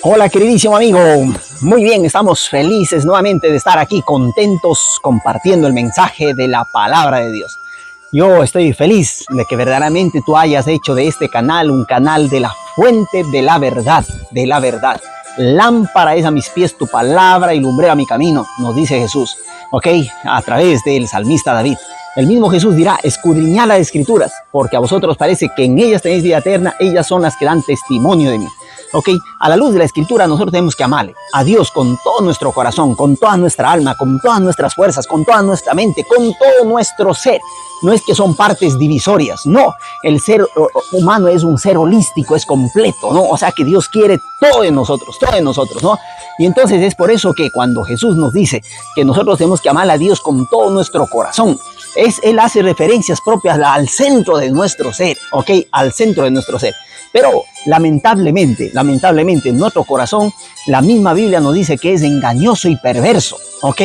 Hola queridísimo amigo, muy bien, estamos felices nuevamente de estar aquí, contentos compartiendo el mensaje de la palabra de Dios. Yo estoy feliz de que verdaderamente tú hayas hecho de este canal un canal de la fuente de la verdad, de la verdad. Lámpara es a mis pies tu palabra y lumbrera mi camino, nos dice Jesús, ¿ok? A través del salmista David. El mismo Jesús dirá, escudriñad las escrituras, porque a vosotros parece que en ellas tenéis vida eterna, ellas son las que dan testimonio de mí. Ok, a la luz de la escritura nosotros tenemos que amarle a Dios con todo nuestro corazón, con toda nuestra alma, con todas nuestras fuerzas, con toda nuestra mente, con todo nuestro ser. No es que son partes divisorias, no, el ser humano es un ser holístico, es completo, ¿no? O sea que Dios quiere todo de nosotros, ¿no? Y entonces es por eso que cuando Jesús nos dice que nosotros tenemos que amar a Dios con todo nuestro corazón, Él hace referencias propias al centro de nuestro ser, ¿ok? Al centro de nuestro ser. Pero lamentablemente, en nuestro corazón, la misma Biblia nos dice que es engañoso y perverso, ¿ok?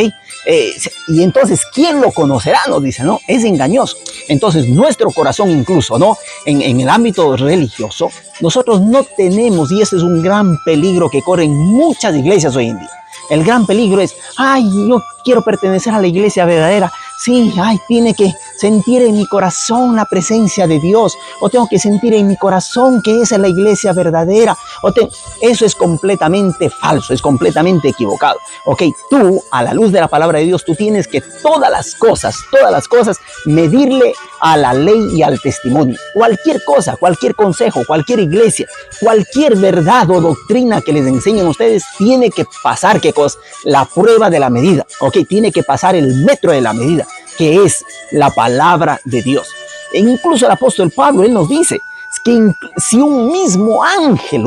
Y entonces, ¿quién lo conocerá? Nos dice, ¿no? Es engañoso. Entonces, nuestro corazón incluso, ¿no? En el ámbito religioso, nosotros no tenemos, y ese es un gran peligro que corren muchas iglesias hoy en día. El gran peligro es, ay, yo quiero pertenecer a la iglesia verdadera. Sí, ay, tiene que sentir en mi corazón la presencia de Dios. O tengo que sentir en mi corazón que esa es la iglesia verdadera. Eso es completamente falso, es completamente equivocado. Ok, tú, a la luz de la palabra de Dios, tú tienes que todas las cosas, medirle a la ley y al testimonio. Cualquier cosa, cualquier consejo, cualquier iglesia, cualquier verdad o doctrina que les enseñen a ustedes, tiene que pasar, ¿qué cosa? La prueba de la medida. Ok, tiene que pasar el metro de la medida, que es la palabra de Dios. E incluso el apóstol Pablo, él nos dice que si un mismo ángel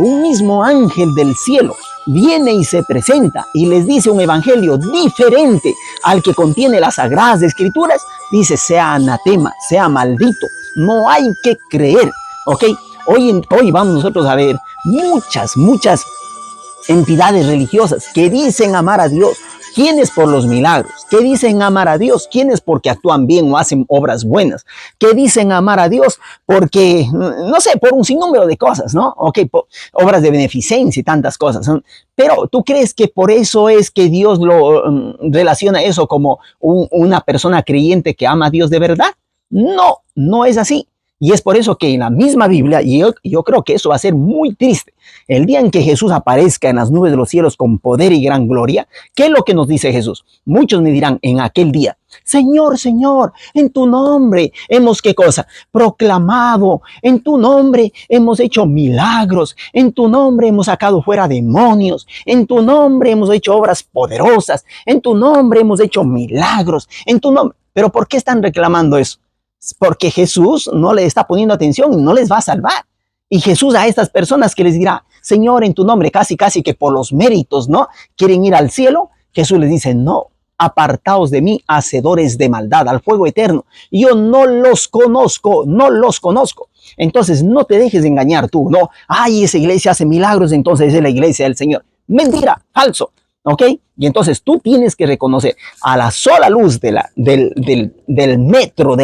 del cielo viene y se presenta y les dice un evangelio diferente al que contiene las sagradas escrituras, dice, sea anatema, sea maldito, no hay que creer, ¿ok? Hoy vamos nosotros a ver muchas entidades religiosas que dicen amar a Dios. ¿Quiénes por los milagros? ¿Qué dicen amar a Dios? ¿Quiénes porque actúan bien o hacen obras buenas? ¿Qué dicen amar a Dios? Porque, no sé, por un sinnúmero de cosas, ¿no? Ok, obras de beneficencia y tantas cosas, ¿no? Pero ¿tú crees que por eso es que Dios lo relaciona eso como una persona creyente que ama a Dios de verdad? No, no es así. Y es por eso que en la misma Biblia, y yo creo que eso va a ser muy triste, el día en que Jesús aparezca en las nubes de los cielos con poder y gran gloria, ¿qué es lo que nos dice Jesús? Muchos me dirán en aquel día, Señor, Señor, en tu nombre hemos, ¿qué cosa? Proclamado, en tu nombre hemos hecho milagros, en tu nombre hemos sacado fuera demonios, en tu nombre hemos hecho obras poderosas, en tu nombre hemos hecho milagros, en tu nombre. ¿Pero por qué están reclamando eso? Porque Jesús no le está poniendo atención y no les va a salvar. Y Jesús a estas personas que les dirá, Señor, en tu nombre, casi que por los méritos, ¿no? Quieren ir al cielo. Jesús les dice, no, apartaos de mí, hacedores de maldad, al fuego eterno. Yo no los conozco. Entonces no te dejes engañar tú, ¿no? Ay, esa iglesia hace milagros, entonces es la iglesia del Señor. Mentira, falso. ¿Ok? Y entonces tú tienes que reconocer a la sola luz del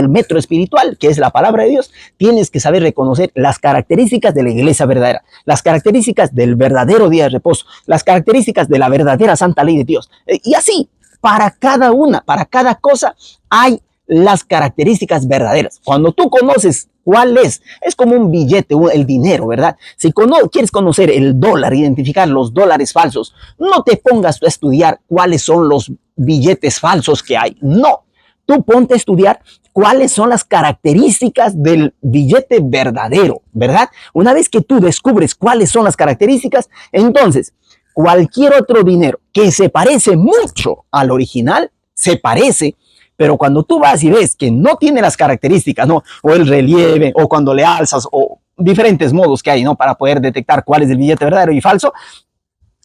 metro espiritual, que es la palabra de Dios, tienes que saber reconocer las características de la iglesia verdadera, las características del verdadero día de reposo, las características de la verdadera santa ley de Dios. Y así, para cada cosa hay las características verdaderas. Cuando tú conoces cuál es como un billete, el dinero, ¿verdad? Si quieres conocer el dólar, identificar los dólares falsos, no te pongas a estudiar cuáles son los billetes falsos que hay. No, tú ponte a estudiar cuáles son las características del billete verdadero, ¿verdad? Una vez que tú descubres cuáles son las características, entonces cualquier otro dinero que se parece mucho al original, se parece, pero cuando tú vas y ves que no tiene las características, ¿no? O el relieve, o cuando le alzas, o diferentes modos que hay, ¿no? Para poder detectar cuál es el billete verdadero y falso.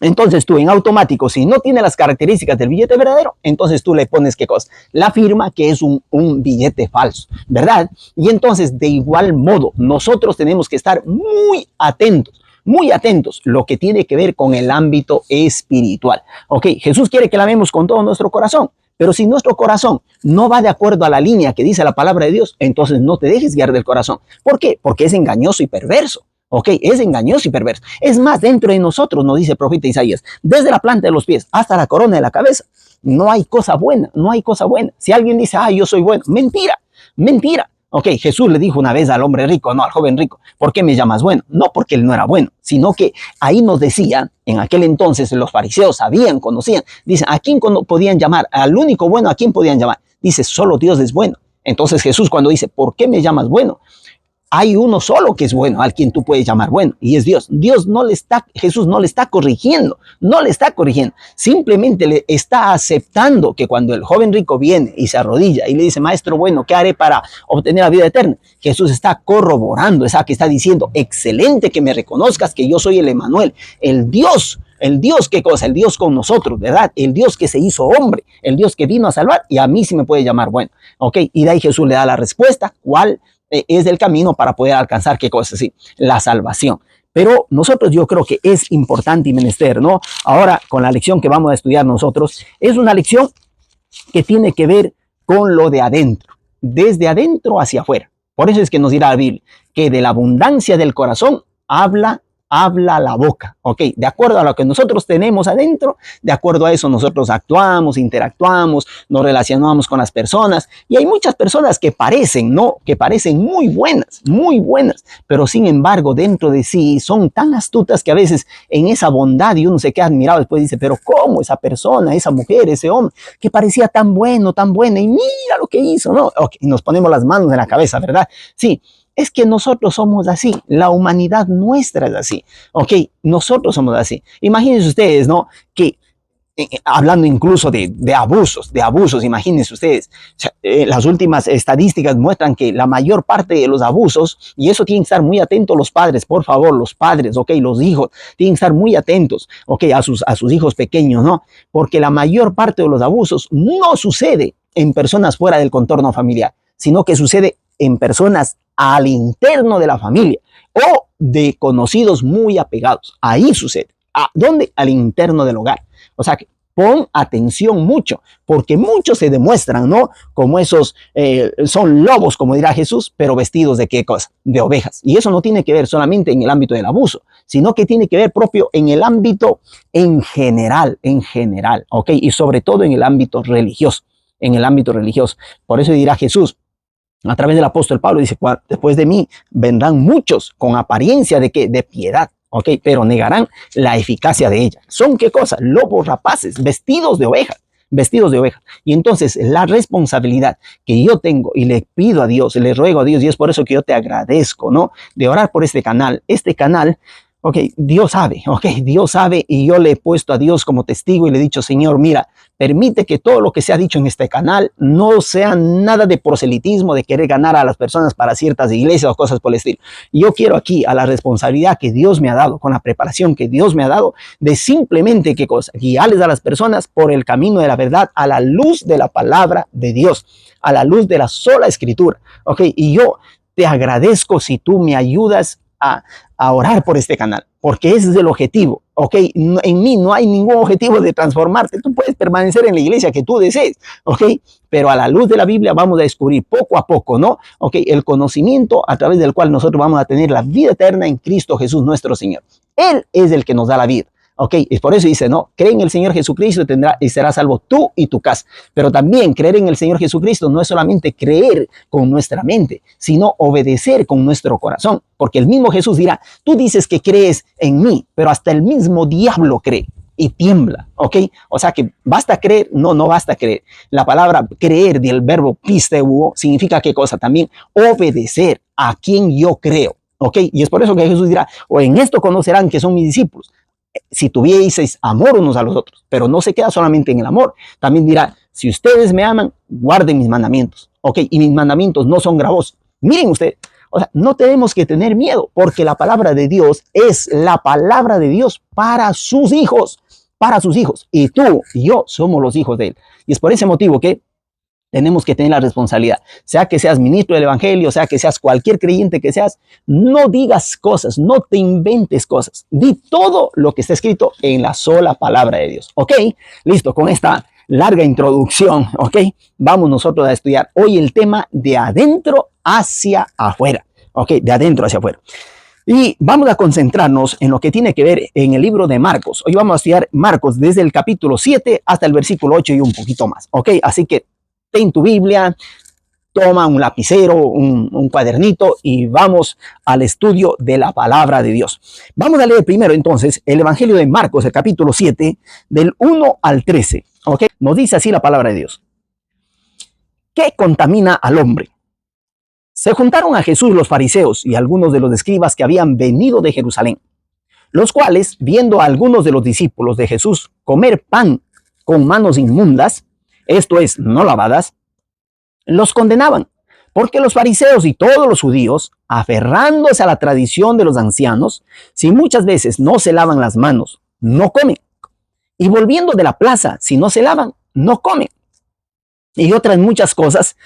Entonces tú en automático, si no tiene las características del billete verdadero, entonces tú le pones ¿qué cosa? La firma que es un billete falso, ¿verdad? Y entonces de igual modo, nosotros tenemos que estar muy atentos, lo que tiene que ver con el ámbito espiritual. Ok, Jesús quiere que la amemos con todo nuestro corazón. Pero si nuestro corazón no va de acuerdo a la línea que dice la palabra de Dios, entonces no te dejes guiar del corazón. ¿Por qué? Porque es engañoso y perverso. Ok, es engañoso y perverso. Es más, dentro de nosotros, nos dice el profeta Isaías, desde la planta de los pies hasta la corona de la cabeza, no hay cosa buena, no hay cosa buena. Si alguien dice, yo soy bueno, mentira, mentira. Ok, Jesús le dijo una vez al hombre rico, no, al joven rico, ¿por qué me llamas bueno? No porque él no era bueno, sino que ahí nos decía, en aquel entonces los fariseos sabían, conocían, dicen, ¿a quién podían llamar? Al único bueno, ¿a quién podían llamar? Dice, solo Dios es bueno. Entonces Jesús cuando dice, ¿por qué me llamas bueno? Hay uno solo que es bueno, al quien tú puedes llamar bueno, y es Dios. Jesús no le está corrigiendo, no le está corrigiendo, simplemente le está aceptando que cuando el joven rico viene y se arrodilla y le dice, maestro bueno, ¿qué haré para obtener la vida eterna? Jesús está corroborando, que está diciendo, excelente que me reconozcas que yo soy el Emmanuel, el Dios, ¿qué cosa? El Dios con nosotros, ¿verdad? El Dios que se hizo hombre, el Dios que vino a salvar, y a mí sí me puede llamar bueno, ¿ok? Y de ahí Jesús le da la respuesta, ¿cuál es el camino para poder alcanzar qué cosa? Sí, la salvación. Pero nosotros yo creo que es importante y menester, ¿no? Ahora, con la lección que vamos a estudiar nosotros, es una lección que tiene que ver con lo de adentro, desde adentro hacia afuera. Por eso es que nos dirá la Biblia, que de la abundancia del corazón habla la boca, ¿ok? De acuerdo a lo que nosotros tenemos adentro, de acuerdo a eso nosotros actuamos, interactuamos, nos relacionamos con las personas, y hay muchas personas que parecen, ¿no? Que parecen muy buenas, pero sin embargo dentro de sí son tan astutas que a veces en esa bondad y uno se queda admirado, después dice, pero ¿cómo esa persona, esa mujer, ese hombre, que parecía tan bueno, tan buena, y mira lo que hizo, ¿no? Okay, y nos ponemos las manos en la cabeza, ¿verdad? Sí. Es que nosotros somos así, la humanidad nuestra es así, ¿ok? Nosotros somos así. Imagínense ustedes, ¿no? Que hablando incluso de abusos, imagínense ustedes, o sea, las últimas estadísticas muestran que la mayor parte de los abusos, y eso tienen que estar muy atentos los padres, por favor, los padres, ¿ok? Los hijos, tienen que estar muy atentos, ¿ok? A sus hijos pequeños, ¿no? Porque la mayor parte de los abusos no sucede en personas fuera del contorno familiar, sino que sucede en personas al interno de la familia o de conocidos muy apegados. Ahí sucede. ¿A dónde? Al interno del hogar. O sea que pon atención mucho, porque muchos se demuestran, ¿no? Como esos son lobos, como dirá Jesús, pero vestidos de ¿qué cosa? De ovejas. Y eso no tiene que ver solamente en el ámbito del abuso, sino que tiene que ver propio en el ámbito en general, ¿ok? Y sobre todo en el ámbito religioso, Por eso dirá Jesús, a través del apóstol Pablo, dice, después de mí vendrán muchos con apariencia de ¿qué? De piedad, ¿ok? Pero negarán la eficacia de ella. ¿Son qué cosa? Lobos rapaces, vestidos de ovejas. Y entonces la responsabilidad que yo tengo y le pido a Dios, le ruego a Dios, y es por eso que yo te agradezco, ¿no? De orar por este canal. Este canal, Dios sabe, y yo le he puesto a Dios como testigo y le he dicho, Señor, mira, permite que todo lo que se ha dicho en este canal no sea nada de proselitismo, de querer ganar a las personas para ciertas iglesias o cosas por el estilo. Yo quiero aquí, a la responsabilidad que Dios me ha dado, con la preparación que Dios me ha dado, de simplemente, ¿qué cosa? Guiarles a las personas por el camino de la verdad, a la luz de la palabra de Dios, a la luz de la sola escritura, ¿ok? Y yo te agradezco si tú me ayudas a orar por este canal, porque ese es el objetivo, ¿ok? En mí no hay ningún objetivo de transformarte, tú puedes permanecer en la iglesia que tú desees, ¿ok? Pero a la luz de la Biblia vamos a descubrir poco a poco, ¿no? ¿Ok? El conocimiento a través del cual nosotros vamos a tener la vida eterna en Cristo Jesús nuestro Señor. Él es el que nos da la vida. Ok, y por eso dice, no, cree en el Señor Jesucristo y serás salvo tú y tu casa. Pero también creer en el Señor Jesucristo no es solamente creer con nuestra mente, sino obedecer con nuestro corazón. Porque el mismo Jesús dirá, tú dices que crees en mí, pero hasta el mismo diablo cree y tiembla, ¿ok? O sea que basta creer, no basta creer. La palabra creer del verbo pisteuo significa ¿qué cosa? También obedecer a quien yo creo, ¿ok? Y es por eso que Jesús dirá, o en esto conocerán que son mis discípulos, si tuvieseis amor unos a los otros. Pero no se queda solamente en el amor, también dirá, si ustedes me aman, guarden mis mandamientos, ¿ok? Y mis mandamientos no son gravosos. Miren ustedes, o sea, no tenemos que tener miedo, porque la palabra de Dios es la palabra de Dios para sus hijos, y tú y yo somos los hijos de Él. Y es por ese motivo que tenemos que tener la responsabilidad, sea que seas ministro del evangelio, sea que seas cualquier creyente que seas, no digas cosas, no te inventes cosas, di todo lo que está escrito en la sola palabra de Dios, ¿ok? Listo, con esta larga introducción, ¿ok? Vamos nosotros a estudiar hoy el tema de adentro hacia afuera, ¿ok? De adentro hacia afuera. Y vamos a concentrarnos en lo que tiene que ver en el libro de Marcos. Hoy vamos a estudiar Marcos desde el capítulo 7 hasta el versículo 8 y un poquito más. ¿Ok? Así que ten tu Biblia, toma un lapicero, un cuadernito y vamos al estudio de la palabra de Dios. Vamos a leer primero entonces el Evangelio de Marcos, el capítulo 7, del 1 al 13. ¿Ok? Nos dice así la palabra de Dios. ¿Qué contamina al hombre? Se juntaron a Jesús los fariseos y algunos de los escribas que habían venido de Jerusalén, los cuales, viendo a algunos de los discípulos de Jesús comer pan con manos inmundas, esto es, no lavadas, los condenaban, porque los fariseos y todos los judíos, aferrándose a la tradición de los ancianos, si muchas veces no se lavan las manos, no comen, y volviendo de la plaza, si no se lavan, no comen. Y otras muchas cosas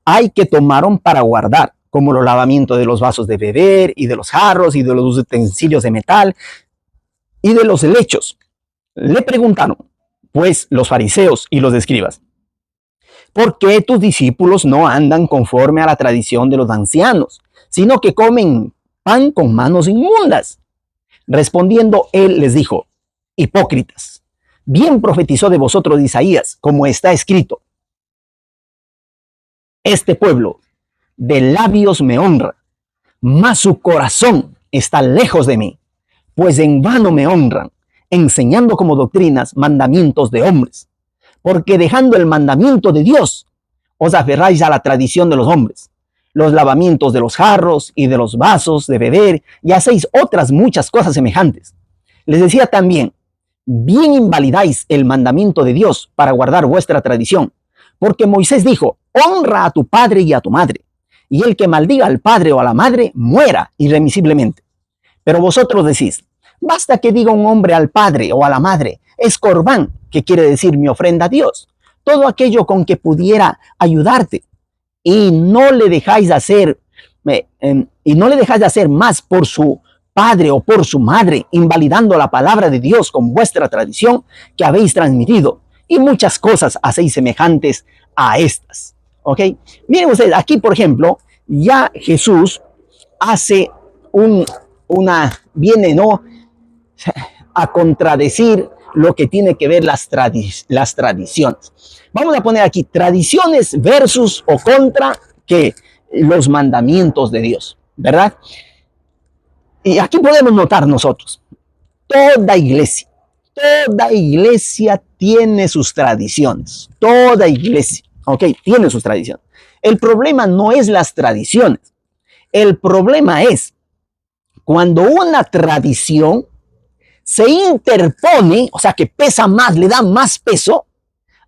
hay que tomaron para guardar, como el lavamiento de los vasos de beber y de los jarros y de los utensilios de metal y de los lechos. Le preguntaron, pues, los fariseos y los escribas, ¿por qué tus discípulos no andan conforme a la tradición de los ancianos, sino que comen pan con manos inmundas? Respondiendo él les dijo, hipócritas, bien profetizó de vosotros Isaías, como está escrito, este pueblo de labios me honra, mas su corazón está lejos de mí, pues en vano me honran, enseñando como doctrinas mandamientos de hombres, porque dejando el mandamiento de Dios, os aferráis a la tradición de los hombres, los lavamientos de los jarros y de los vasos de beber, y hacéis otras muchas cosas semejantes. Les decía también, bien invalidáis el mandamiento de Dios para guardar vuestra tradición, porque Moisés dijo, honra a tu padre y a tu madre, y el que maldiga al padre o a la madre, muera irremisiblemente. Pero vosotros decís, basta que diga un hombre al padre o a la madre, es corbán, que quiere decir mi ofrenda a Dios, todo aquello con que pudiera ayudarte, y no le dejáis de hacer, más por su padre o por su madre, invalidando la palabra de Dios con vuestra tradición que habéis transmitido, y muchas cosas hacéis semejantes a estas. ¿Ok? Miren ustedes, aquí por ejemplo, ya Jesús hace viene, ¿no?, a contradecir lo que tiene que ver las tradiciones. Vamos a poner aquí tradiciones versus o contra que los mandamientos de Dios, ¿verdad? Y aquí podemos notar nosotros, toda iglesia tiene sus tradiciones, toda iglesia, ¿ok? Tiene sus tradiciones. El problema no es las tradiciones, el problema es cuando una tradición se interpone, o sea que pesa más, le da más peso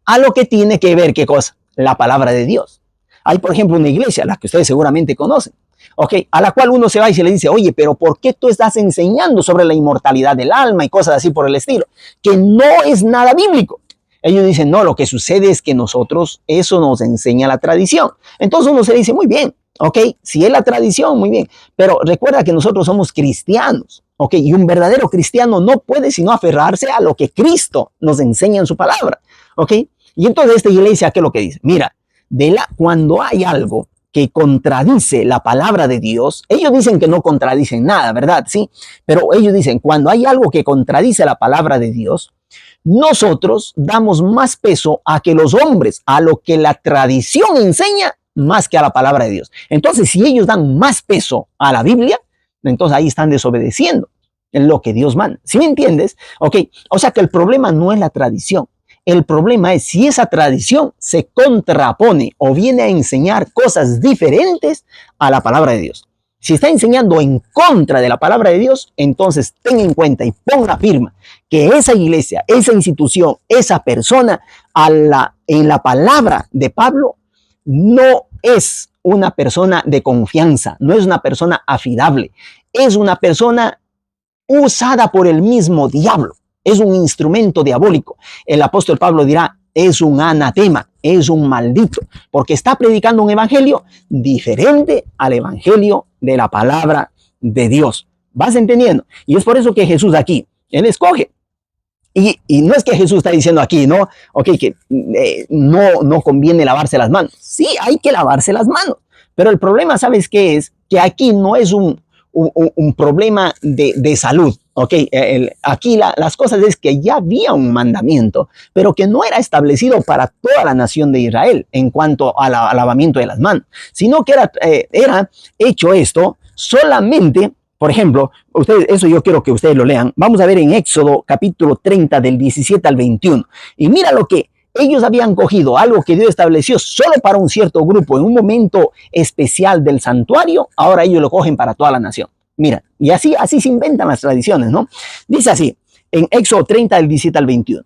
a lo que tiene que ver, ¿qué cosa? La palabra de Dios. Hay, por ejemplo, una iglesia, la que ustedes seguramente conocen, ¿ok? A la cual uno se va y se le dice, oye, pero ¿por qué tú estás enseñando sobre la inmortalidad del alma y cosas así por el estilo? Que no es nada bíblico. Ellos dicen, no, lo que sucede es que nosotros, eso nos enseña la tradición. Entonces uno se dice, muy bien, ¿ok? Si es la tradición, muy bien. Pero recuerda que nosotros somos cristianos, ¿ok? Y un verdadero cristiano no puede sino aferrarse a lo que Cristo nos enseña en su palabra, ¿ok? Y entonces esta iglesia, ¿qué es lo que dice? Mira, cuando hay algo que contradice la palabra de Dios, ellos dicen que no contradicen nada, ¿verdad? Sí, pero ellos dicen, cuando hay algo que contradice la palabra de Dios, nosotros damos más peso a que los hombres, a lo que la tradición enseña, más que a la palabra de Dios. Entonces, si ellos dan más peso a la Biblia, entonces ahí están desobedeciendo en lo que Dios manda. ¿Sí me entiendes? Ok, o sea que el problema no es la tradición. El problema es si esa tradición se contrapone o viene a enseñar cosas diferentes a la palabra de Dios. Si está enseñando en contra de la palabra de Dios, entonces ten en cuenta y ponga firma que esa iglesia, esa institución, esa persona en la palabra de Pablo no es una persona de confianza, no es una persona afidable, es una persona usada por el mismo diablo. Es un instrumento diabólico. El apóstol Pablo dirá, es un anatema, es un maldito, porque está predicando un evangelio diferente al evangelio de la palabra de Dios. ¿Vas entendiendo? Y es por eso que Jesús aquí, él escoge. Y no es que Jesús está diciendo aquí, ¿no? Ok, que no conviene lavarse las manos. Sí, hay que lavarse las manos. Pero el problema, ¿sabes qué es? Que aquí no es un problema de salud. Okay, aquí las cosas es que ya había un mandamiento, pero que no era establecido para toda la nación de Israel en cuanto al lavamiento de las manos, sino que era hecho esto solamente, por ejemplo, ustedes, eso yo quiero que ustedes lo lean. Vamos a ver en Éxodo capítulo 30 del 17 al 21. Y mira lo que ellos habían cogido, algo que Dios estableció solo para un cierto grupo en un momento especial del santuario, ahora ellos lo cogen para toda la nación. Mira, y así se inventan las tradiciones, ¿no? Dice así, en Éxodo 30 del 17 al 21.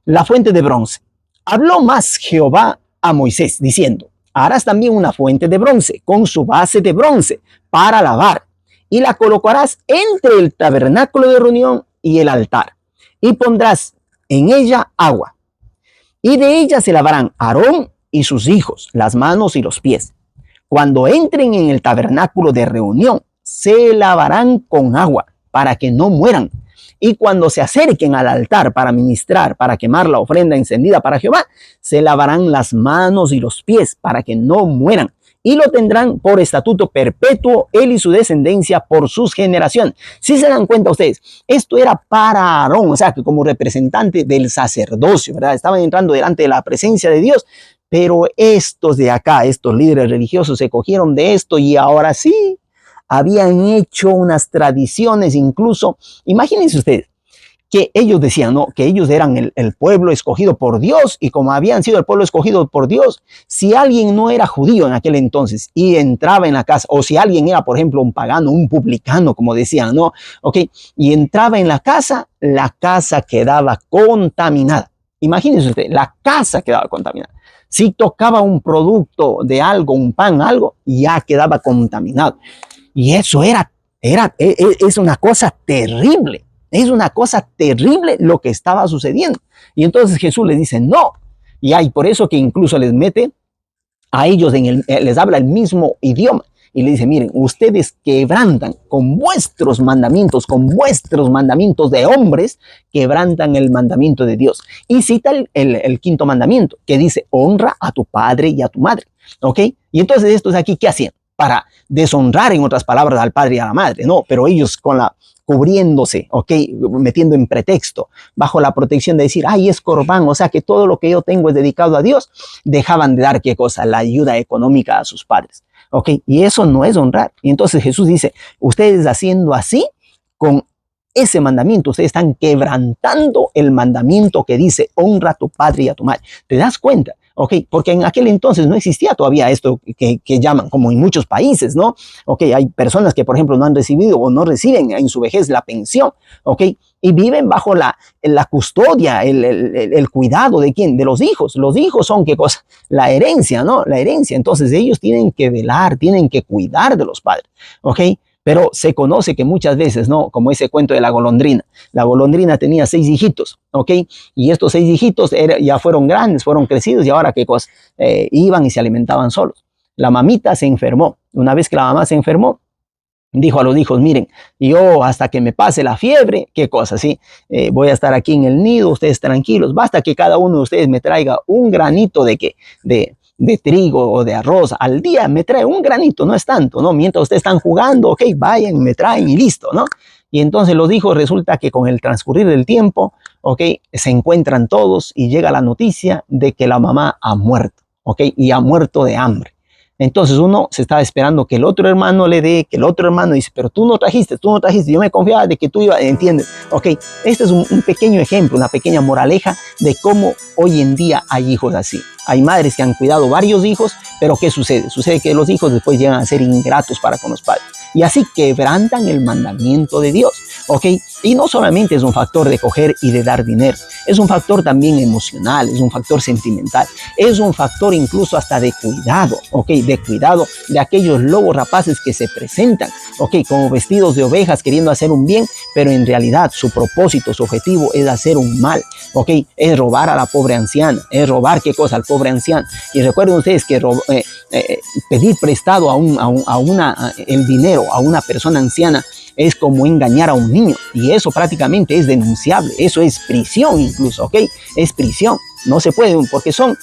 La fuente de bronce. Habló más Jehová a Moisés, diciendo, harás también una fuente de bronce, con su base de bronce, para lavar, y la colocarás entre el tabernáculo de reunión y el altar, y pondrás en ella agua, y de ella se lavarán Aarón y sus hijos, las manos y los pies. Cuando entren en el tabernáculo de reunión, se lavarán con agua para que no mueran. Y cuando se acerquen al altar para ministrar, para quemar la ofrenda encendida para Jehová, se lavarán las manos y los pies para que no mueran. Y lo tendrán por estatuto perpetuo él y su descendencia por sus generaciones. Si se dan cuenta ustedes, esto era para Aarón, o sea que como representante del sacerdocio, ¿verdad? Estaban entrando delante de la presencia de Dios, pero estos de acá, estos líderes religiosos se cogieron de esto y ahora sí, habían hecho unas tradiciones incluso, imagínense ustedes, que ellos decían, ¿no? Que ellos eran el pueblo escogido por Dios y como habían sido el pueblo escogido por Dios, si alguien no era judío en aquel entonces y entraba en la casa, o si alguien era, por ejemplo, un pagano, un publicano, como decían, ¿no? Ok, y entraba en la casa quedaba contaminada. Imagínense usted, la casa quedaba contaminada. Si tocaba un producto de algo, un pan, algo, ya quedaba contaminado. Y eso es una cosa terrible. Es una cosa terrible lo que estaba sucediendo. Y entonces Jesús les dice, no. Y hay por eso que incluso les mete a ellos, les habla el mismo idioma. Y le dice, miren, ustedes quebrantan con vuestros mandamientos de hombres, quebrantan el mandamiento de Dios. Y cita el quinto mandamiento, que dice, honra a tu padre y a tu madre. ¿Ok? Y entonces estos aquí, ¿qué hacían? Para deshonrar, en otras palabras, al padre y a la madre, no, pero ellos cubriéndose, ok, metiendo en pretexto, bajo la protección de decir, ay, es corbán, o sea que todo lo que yo tengo es dedicado a Dios, dejaban de dar, ¿qué cosa? La ayuda económica a sus padres, ok, y eso no es honrar. Y entonces Jesús dice, ustedes haciendo así, con ese mandamiento, ustedes están quebrantando el mandamiento que dice, honra a tu padre y a tu madre. ¿Te das cuenta? Ok, porque en aquel entonces no existía todavía esto que llaman, como en muchos países, ¿no? Ok, hay personas que, por ejemplo, no han recibido o no reciben en su vejez la pensión, ok, y viven bajo la custodia, el cuidado de ¿quién? De los hijos. Los hijos son, ¿qué cosa? La herencia, ¿no? La herencia. Entonces ellos tienen que velar, tienen que cuidar de los padres, ok. Pero se conoce que muchas veces, ¿no? Como ese cuento de la golondrina. La golondrina tenía 6 hijitos, ¿ok? Y estos 6 hijitos ya fueron grandes, fueron crecidos y ahora, ¿qué cosa? Iban y se alimentaban solos. La mamita se enfermó. Una vez que la mamá se enfermó, dijo a los hijos, miren, yo hasta que me pase la fiebre, ¿qué cosa? ¿Sí? Voy a estar aquí en el nido, ustedes tranquilos. Basta que cada uno de ustedes me traiga un granito de trigo o de arroz al día, me trae un granito, no es tanto, ¿no? Mientras ustedes están jugando, ok, vayan, me traen y listo, ¿no? Y entonces los hijos resulta que con el transcurrir del tiempo, ok, se encuentran todos y llega la noticia de que la mamá ha muerto, ok, y ha muerto de hambre. Entonces uno se estaba esperando que el otro hermano le dé, que el otro hermano dice, pero tú no trajiste, yo me confiaba de que tú ibas, ¿entiendes? Ok, este es un pequeño ejemplo, una pequeña moraleja de cómo hoy en día hay hijos así. Hay madres que han cuidado varios hijos, pero ¿qué sucede? Sucede que los hijos después llegan a ser ingratos para con los padres. Y así quebrantan el mandamiento de Dios, ¿ok? Y no solamente es un factor de coger y de dar dinero, es un factor también emocional, es un factor sentimental, es un factor incluso hasta de cuidado, ¿ok? De cuidado de aquellos lobos rapaces que se presentan, ¿ok? Como vestidos de ovejas queriendo hacer un bien, pero en realidad su propósito, su objetivo es hacer un mal, ¿ok? Es robar a la pobre anciana, es robar, ¿qué cosa? Al pobre anciano. Y recuerden ustedes que pedir prestado el dinero a una persona anciana es como engañar a un niño, y eso prácticamente es denunciable, eso es prisión incluso, ¿ok? Es prisión, no se puede, porque son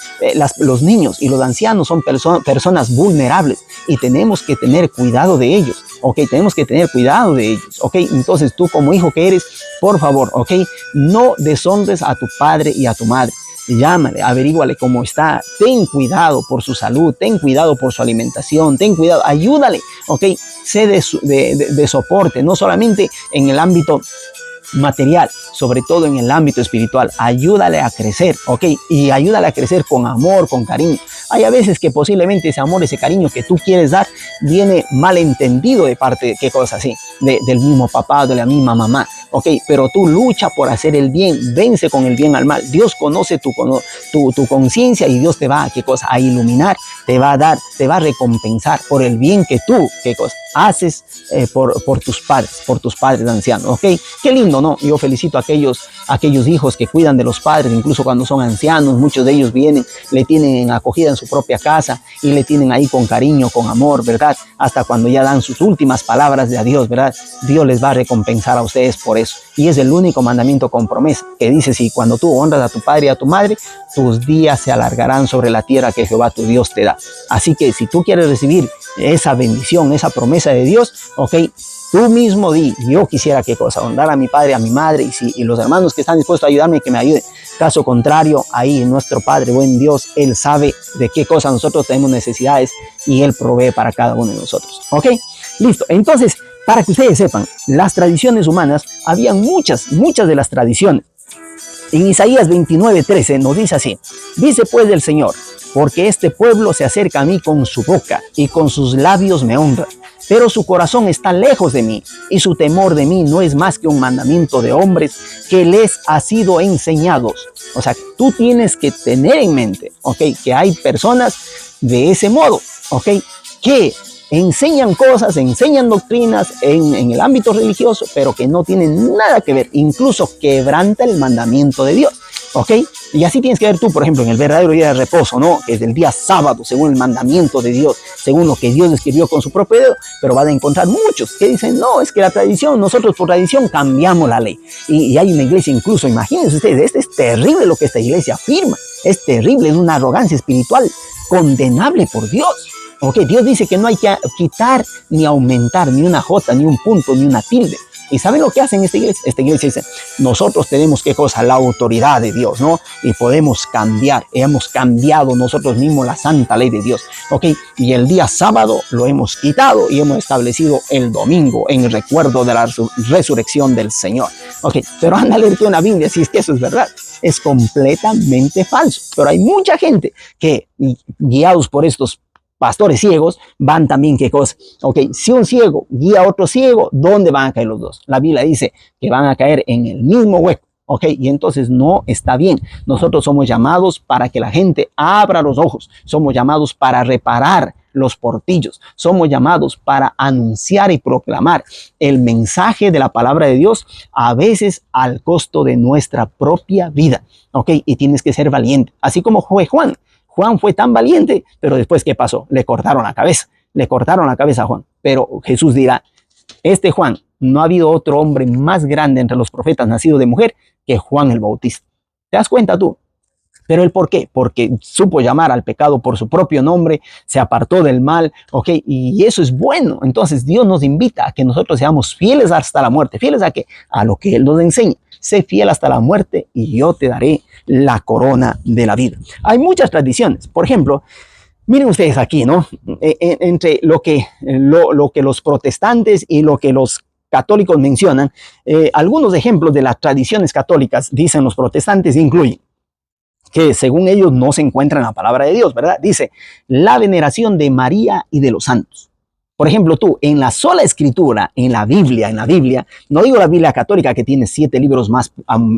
los niños y los ancianos son personas vulnerables y tenemos que tener cuidado de ellos, ok, tenemos que tener cuidado de ellos, ok. Entonces tú como hijo que eres, por favor, ok, no deshonres a tu padre y a tu madre. Llámale, averíguale cómo está, ten cuidado por su salud, ten cuidado por su alimentación, ten cuidado, ayúdale, ok, sé de soporte, no solamente en el ámbito material, sobre todo en el ámbito espiritual. Ayúdale a crecer, ok, y ayúdale a crecer con amor, con cariño. Hay a veces que posiblemente ese amor, ese cariño que tú quieres dar viene malentendido de parte de qué cosa así, del mismo papá, de la misma mamá, ok, pero tú lucha por hacer el bien, vence con el bien al mal. Dios conoce tu conciencia y Dios te va ¿qué cosa? A iluminar, te va a dar, te va a recompensar por el bien que tú ¿qué cosa? Haces por tus padres ancianos, ok. Qué lindo, ¿no? Yo felicito a aquellos hijos que cuidan de los padres, incluso cuando son ancianos. Muchos de ellos vienen, le tienen acogida en su propia casa y le tienen ahí con cariño, con amor, ¿verdad? Hasta cuando ya dan sus últimas palabras de adiós, ¿verdad? Dios les va a recompensar a ustedes por eso. Y es el único mandamiento con promesa que dice: si cuando tú honras a tu padre y a tu madre, tus días se alargarán sobre la tierra que Jehová tu Dios te da. Así que si tú quieres recibir esa bendición, esa promesa de Dios, ok, tú mismo di: yo quisiera qué cosa, honrar a mi padre, a mi madre, y los hermanos que están dispuestos a ayudarme, que me ayuden. Caso contrario, ahí nuestro Padre, buen Dios, Él sabe de qué cosa nosotros tenemos necesidades y Él provee para cada uno de nosotros, ok, listo. Entonces, para que ustedes sepan, las tradiciones humanas, habían muchas de las tradiciones. En Isaías 29:13 nos dice así: dice pues el Señor, porque este pueblo se acerca a mí con su boca y con sus labios me honra, pero su corazón está lejos de mí y su temor de mí no es más que un mandamiento de hombres que les ha sido enseñados. O sea, tú tienes que tener en mente, ok, que hay personas de ese modo, ok, que enseñan cosas, enseñan doctrinas en el ámbito religioso, pero que no tienen nada que ver, incluso quebranta el mandamiento de Dios, ¿ok? Y así tienes que ver tú, por ejemplo, en el verdadero día de reposo, ¿no? Que es el día sábado, según el mandamiento de Dios, según lo que Dios escribió con su propio dedo, pero vas a encontrar muchos que dicen: no, es que la tradición, nosotros por tradición cambiamos la ley. Y hay una iglesia incluso, imagínense ustedes, es terrible lo que esta iglesia afirma, es terrible, es una arrogancia espiritual condenable por Dios. Ok, Dios dice que no hay que quitar ni aumentar ni una jota, ni un punto, ni una tilde. ¿Y saben lo que hacen esta iglesia? Esta iglesia dice: nosotros tenemos ¿qué cosa? La autoridad de Dios, ¿no? Y podemos cambiar. Hemos cambiado nosotros mismos la santa ley de Dios. Ok, y el día sábado lo hemos quitado y hemos establecido el domingo en recuerdo de la resurrección del Señor. Ok, pero anda a leerte una Biblia si es que eso es verdad. Es completamente falso. Pero hay mucha gente que, guiados por estos pastores ciegos, van también ¿qué cosa? Ok, si un ciego guía a otro ciego, ¿dónde van a caer los dos? La Biblia dice que van a caer en el mismo hueco. Ok, y entonces no está bien. Nosotros somos llamados para que la gente abra los ojos. Somos llamados para reparar los portillos. Somos llamados para anunciar y proclamar el mensaje de la palabra de Dios, a veces al costo de nuestra propia vida. Ok, y tienes que ser valiente. Así como fue Juan. Juan fue tan valiente, pero después ¿qué pasó? Le cortaron la cabeza. Le cortaron la cabeza a Juan. Pero Jesús dirá: este Juan, no ha habido otro hombre más grande entre los profetas nacido de mujer que Juan el Bautista. ¿Te das cuenta tú? Pero ¿el por qué? Porque supo llamar al pecado por su propio nombre, se apartó del mal, ¿ok? Y eso es bueno. Entonces Dios nos invita a que nosotros seamos fieles hasta la muerte. ¿Fieles a qué? A lo que Él nos enseña. Sé fiel hasta la muerte y yo te daré la corona de la vida. Hay muchas tradiciones. Por ejemplo, miren ustedes aquí, ¿no? Entre lo que los protestantes y lo que los católicos mencionan, algunos ejemplos de las tradiciones católicas, dicen los protestantes, incluyen que según ellos no se encuentra en la palabra de Dios, ¿verdad? Dice: la veneración de María y de los santos. Por ejemplo, tú, en la sola escritura, en la Biblia, no digo la Biblia católica que tiene 7 libros más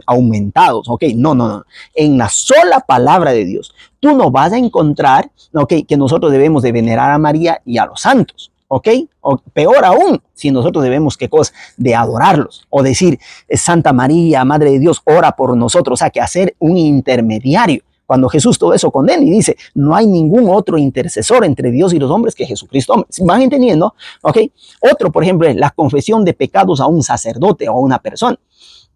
aumentados, ¿ok? No. En la sola palabra de Dios, tú no vas a encontrar, ¿ok?, que nosotros debemos de venerar a María y a los santos, ¿ok? O peor aún, si nosotros debemos, ¿qué cosa? De adorarlos, o decir: Santa María, Madre de Dios, ora por nosotros. O sea, que hacer un intermediario. Cuando Jesús todo eso condena y dice: no hay ningún otro intercesor entre Dios y los hombres que Jesucristo. ¿Van entendiendo? ¿Ok? Otro, por ejemplo, es la confesión de pecados a un sacerdote o a una persona.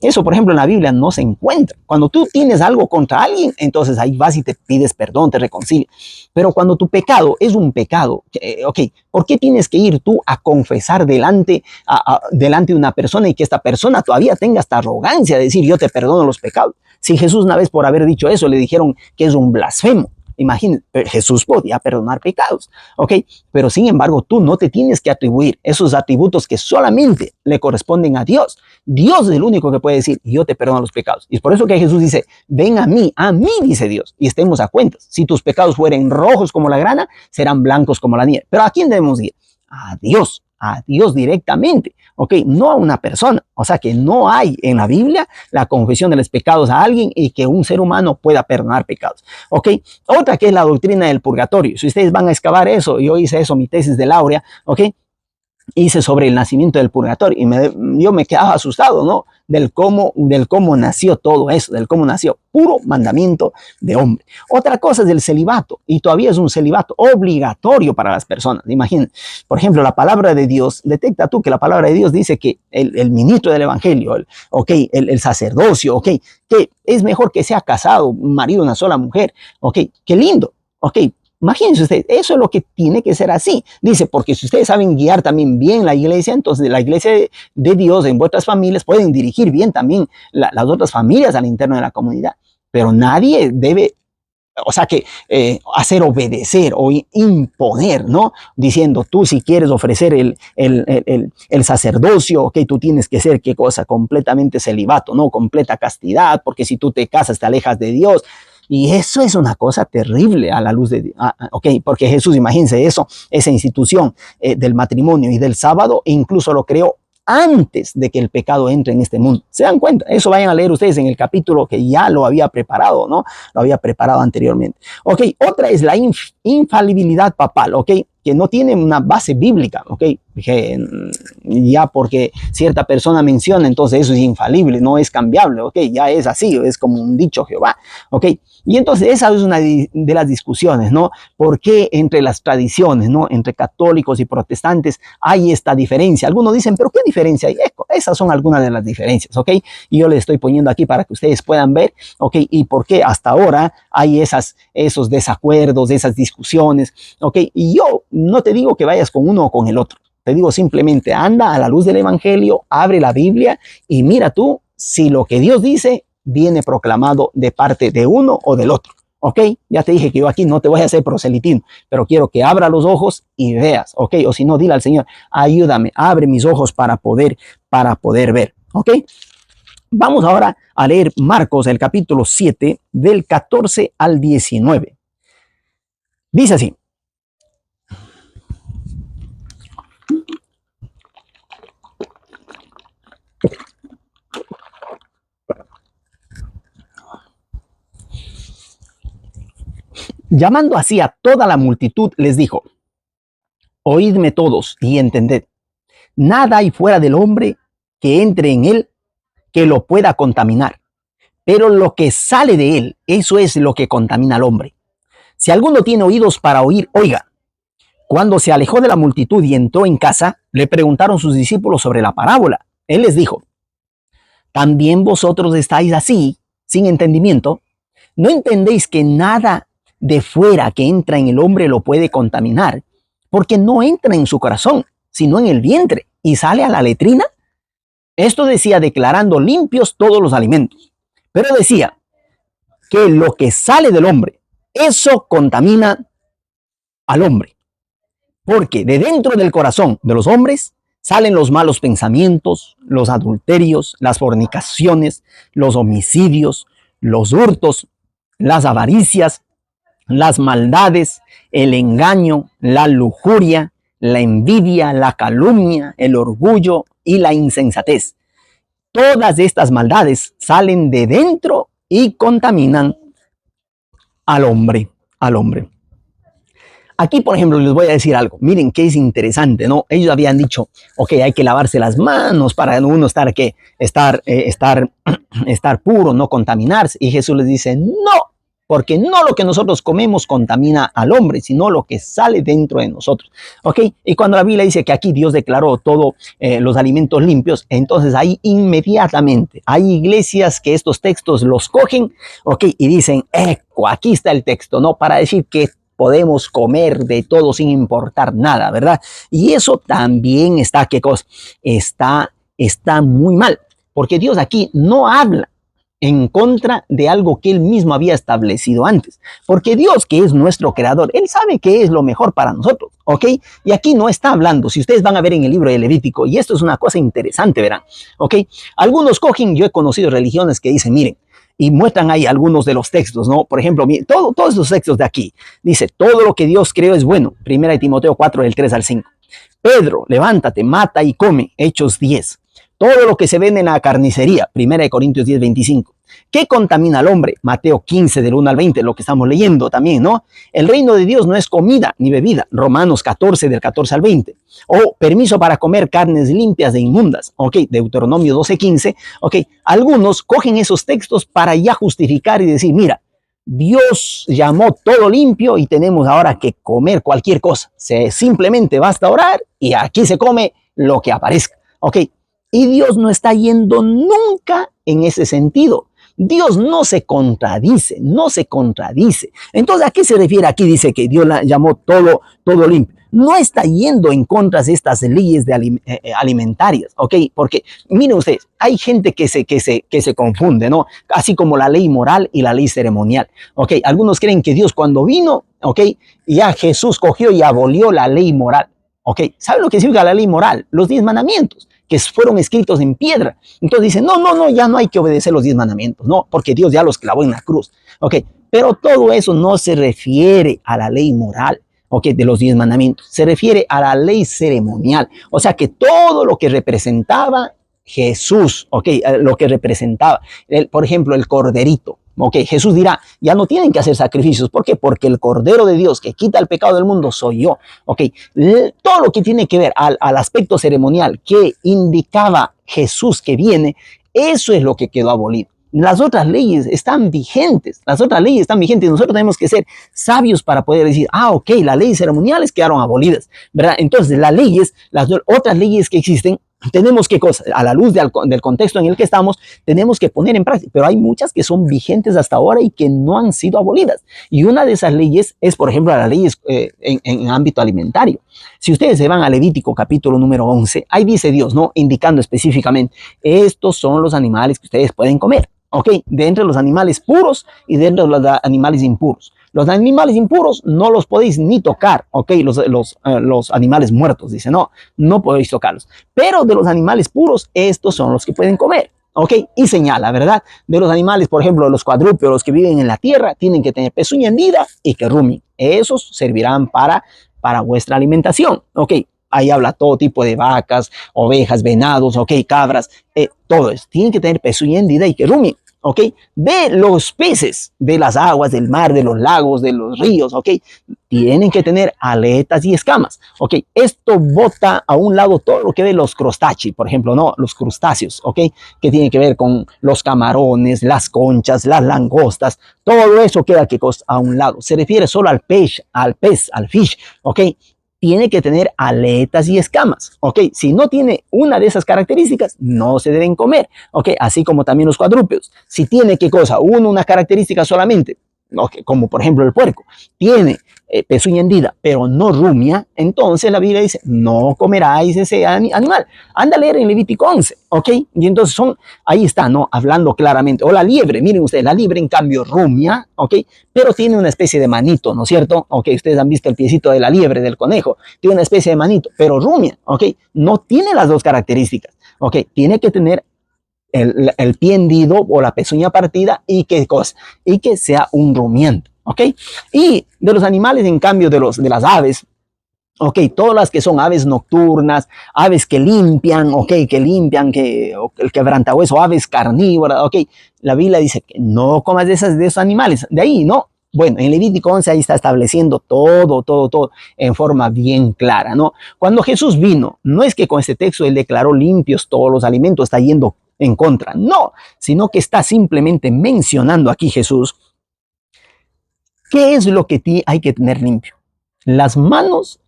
Eso, por ejemplo, en la Biblia no se encuentra. Cuando tú tienes algo contra alguien, entonces ahí vas y te pides perdón, te reconcilias. Pero cuando tu pecado es un pecado, ok, ¿por qué tienes que ir tú a confesar delante de una persona y que esta persona todavía tenga esta arrogancia de decir yo te perdono los pecados? Si Jesús una vez por haber dicho eso le dijeron que es un blasfemo. Imagínate, Jesús podía perdonar pecados, ¿ok? Pero sin embargo, tú no te tienes que atribuir esos atributos que solamente le corresponden a Dios. Dios es el único que puede decir, yo te perdono los pecados. Y es por eso que Jesús dice, ven a mí, dice Dios, y estemos a cuentas. Si tus pecados fueren rojos como la grana, serán blancos como la nieve. Pero ¿a quién debemos ir? A Dios directamente, ¿ok? No a una persona. O sea que no hay en la Biblia la confesión de los pecados a alguien y que un ser humano pueda perdonar pecados, ¿ok? Otra que es la doctrina del purgatorio. Si ustedes van a excavar eso, yo hice eso, mi tesis de Laurea, ¿ok? Hice sobre el nacimiento del purgatorio y yo me quedaba asustado, ¿no? Del cómo nació todo eso, del cómo nació, puro mandamiento de hombre. Otra cosa es el celibato, y todavía es un celibato obligatorio para las personas. Imaginen, por ejemplo, la palabra de Dios, detecta tú que la palabra de Dios dice que el ministro del evangelio, el sacerdocio, ok, que es mejor que sea casado, un marido, una sola mujer, ok, qué lindo, ok. Imagínense ustedes, eso es lo que tiene que ser así. Dice, porque si ustedes saben guiar también bien la iglesia, entonces la iglesia de Dios en vuestras familias pueden dirigir bien también las otras familias al interno de la comunidad. Pero nadie debe, o sea que hacer obedecer o imponer, ¿no? Diciendo, tú si quieres ofrecer el sacerdocio, ok, tú tienes que ser, ¿qué cosa? Completamente celibato, ¿no? Completa castidad, porque si tú te casas te alejas de Dios. Y eso es una cosa terrible a la luz de Dios. Ok, porque Jesús, imagínense eso, esa institución del matrimonio y del sábado, incluso lo creó antes de que el pecado entre en este mundo. ¿Se dan cuenta? Eso vayan a leer ustedes en el capítulo que ya lo había preparado, ¿no? Lo había preparado anteriormente. Ok, otra es la infalibilidad papal, ok, que no tiene una base bíblica, ok, que ya porque cierta persona menciona, entonces eso es infalible, no es cambiable, ok, ya es así, es como un dicho Jehová, ok. Y entonces esa es una de las discusiones, ¿no? ¿Por qué entre las tradiciones, ¿no? Entre católicos y protestantes hay esta diferencia? Algunos dicen, ¿pero qué diferencia hay? Esas son algunas de las diferencias, ¿ok? Y yo les estoy poniendo aquí para que ustedes puedan ver, ¿ok? Y por qué hasta ahora hay esos desacuerdos, esas discusiones, ¿ok? Y yo no te digo que vayas con uno o con el otro. Te digo simplemente, anda a la luz del evangelio, abre la Biblia y mira tú si lo que Dios dice viene proclamado de parte de uno o del otro. ¿Ok? Ya te dije que yo aquí no te voy a hacer proselitismo, pero quiero que abra los ojos y veas, ¿ok? O si no, dile al Señor, ayúdame, abre mis ojos para poder ver, ¿ok? Vamos ahora a leer Marcos, el capítulo 7, del 14 al 19. Dice así. Llamando así a toda la multitud, les dijo, oídme todos y entended, nada hay fuera del hombre que entre en él que lo pueda contaminar, pero lo que sale de él, eso es lo que contamina al hombre. Si alguno tiene oídos para oír, oiga. Cuando se alejó de la multitud y entró en casa, le preguntaron sus discípulos sobre la parábola. Él les dijo, ¿también vosotros estáis así, sin entendimiento? ¿No entendéis que nada de fuera que entra en el hombre lo puede contaminar? Porque no entra en su corazón, sino en el vientre, y sale a la letrina. Esto decía declarando limpios todos los alimentos. Pero decía que lo que sale del hombre, eso contamina al hombre. Porque de dentro del corazón de los hombres salen los malos pensamientos, los adulterios, las fornicaciones, los homicidios, los hurtos, las avaricias, las maldades, el engaño, la lujuria, la envidia, la calumnia, el orgullo y la insensatez. Todas estas maldades salen de dentro y contaminan al hombre, Aquí, por ejemplo, les voy a decir algo. Miren qué es interesante, ¿no? Ellos habían dicho, ok, hay que lavarse las manos para uno estar puro, no contaminarse. Y Jesús les dice, no, porque no lo que nosotros comemos contamina al hombre, sino lo que sale dentro de nosotros, ¿ok? Y cuando la Biblia dice que aquí Dios declaró todos los alimentos limpios, entonces ahí inmediatamente hay iglesias que estos textos los cogen, ¿ok? Y dicen, aquí está el texto, ¿no? Para decir que podemos comer de todo sin importar nada, ¿verdad? Y eso también está, ¿qué cosa? Está muy mal, porque Dios aquí no habla en contra de algo que Él mismo había establecido antes. Porque Dios, que es nuestro creador, Él sabe qué es lo mejor para nosotros, ¿ok? Y aquí no está hablando, si ustedes van a ver en el libro de Levítico, y esto es una cosa interesante, verán, ¿ok? Algunos cogen, yo he conocido religiones que dicen, miren, y muestran ahí algunos de los textos, ¿no? Por ejemplo, todos los textos de aquí, dice, todo lo que Dios creó es bueno, 1 Timoteo 4, del 3 al 5. Pedro, levántate, mata y come, Hechos 10. Todo lo que se vende en la carnicería, 1 Corintios 10, 25. ¿Qué contamina al hombre? Mateo 15, del 1 al 20, lo que estamos leyendo también, ¿no? El reino de Dios no es comida ni bebida, Romanos 14, del 14 al 20. O permiso para comer carnes limpias e inmundas, ¿ok? Deuteronomio 12, 15, ¿ok? Algunos cogen esos textos para ya justificar y decir, mira, Dios llamó todo limpio y tenemos ahora que comer cualquier cosa. Simplemente basta orar y aquí se come lo que aparezca, ¿ok? Y Dios no está yendo nunca en ese sentido. Dios no se contradice, no se contradice. Entonces, ¿a qué se refiere? Aquí dice que Dios la llamó todo limpio. No está yendo en contra de estas leyes alimentarias, ¿ok? Porque, miren ustedes, hay gente que se confunde, ¿no? Así como la ley moral y la ley ceremonial, ¿ok? Algunos creen que Dios cuando vino, ¿ok? Ya Jesús cogió y abolió la ley moral, ¿ok? ¿Saben lo que significa la ley moral? Los 10 mandamientos que fueron escritos en piedra. Entonces dicen, no, ya no hay que obedecer los 10 mandamientos, no, porque Dios ya los clavó en la cruz, ¿ok? Pero todo eso no se refiere a la ley moral, ¿ok? De los 10 mandamientos, se refiere a la ley ceremonial, o sea que todo lo que representaba Jesús, ¿ok? Lo que representaba, por ejemplo, el corderito. Ok, Jesús dirá, ya no tienen que hacer sacrificios. ¿Por qué? Porque el Cordero de Dios que quita el pecado del mundo soy yo. Ok, todo lo que tiene que ver al aspecto ceremonial que indicaba Jesús que viene, eso es lo que quedó abolido. Las otras leyes están vigentes, nosotros tenemos que ser sabios para poder decir, ok, las leyes ceremoniales quedaron abolidas, ¿verdad? Entonces las otras leyes que existen, tenemos que, a la luz del contexto en el que estamos, tenemos que poner en práctica, pero hay muchas que son vigentes hasta ahora y que no han sido abolidas. Y una de esas leyes es, por ejemplo, las leyes en ámbito alimentario. Si ustedes se van a Levítico capítulo número 11, ahí dice Dios, ¿no? Indicando específicamente, estos son los animales que ustedes pueden comer, ¿ok? De entre los animales puros y de entre los animales impuros. Los animales impuros no los podéis ni tocar, ¿ok? Los animales muertos, dice, no podéis tocarlos. Pero de los animales puros, estos son los que pueden comer, ¿ok? Y señala, ¿verdad? De los animales, por ejemplo, los cuadrúpedos que viven en la tierra, tienen que tener pezuña hendida y que rumien. Esos servirán para vuestra alimentación, ¿ok? Ahí habla todo tipo de vacas, ovejas, venados, ¿ok? Cabras, todo eso. Tienen que tener pezuña hendida y que rumien. ¿Ok? De los peces, de las aguas, del mar, de los lagos, de los ríos, ¿ok? Tienen que tener aletas y escamas, ¿ok? Esto bota a un lado todo lo que ve los crustáceos, por ejemplo, ¿no? Los crustáceos, ¿ok? Que tiene que ver con los camarones, las conchas, las langostas, todo eso queda a un lado. Se refiere solo al pez, al fish, ¿ok? Tiene que tener aletas y escamas, ¿ok? Si no tiene una de esas características, no se deben comer, ¿ok? Así como también los cuadrúpedos. Si tiene, ¿qué cosa? Una característica solamente, ¿okay? Como por ejemplo el puerco, tiene pezuña hendida, pero no rumia, entonces la Biblia dice, no comeráis ese animal. Anda a leer en Levítico 11, ¿ok? Y entonces ahí está, ¿no? Hablando claramente. O la liebre, miren ustedes, la liebre en cambio rumia, ¿ok? Pero tiene una especie de manito, ¿no es cierto? Ok, ustedes han visto el piecito de la liebre, del conejo, tiene una especie de manito, pero rumia, ¿ok? No tiene las dos características, ¿ok? Tiene que tener el pie hendido o la pezuña partida y que sea un rumiante, ¿ok? Y de los animales, en cambio, de las aves, ok, todas las que son aves nocturnas, aves que limpian, ok, el quebrantahueso, aves carnívoras, ok, la Biblia dice que no comas de esos animales, de ahí, ¿no? Bueno, en Levítico 11 ahí está estableciendo todo en forma bien clara, ¿no? Cuando Jesús vino, no es que con este texto él declaró limpios todos los alimentos, está yendo en contra, no, sino que está simplemente mencionando aquí Jesús ¿Qué es lo que hay que tener limpio? ¿Las manos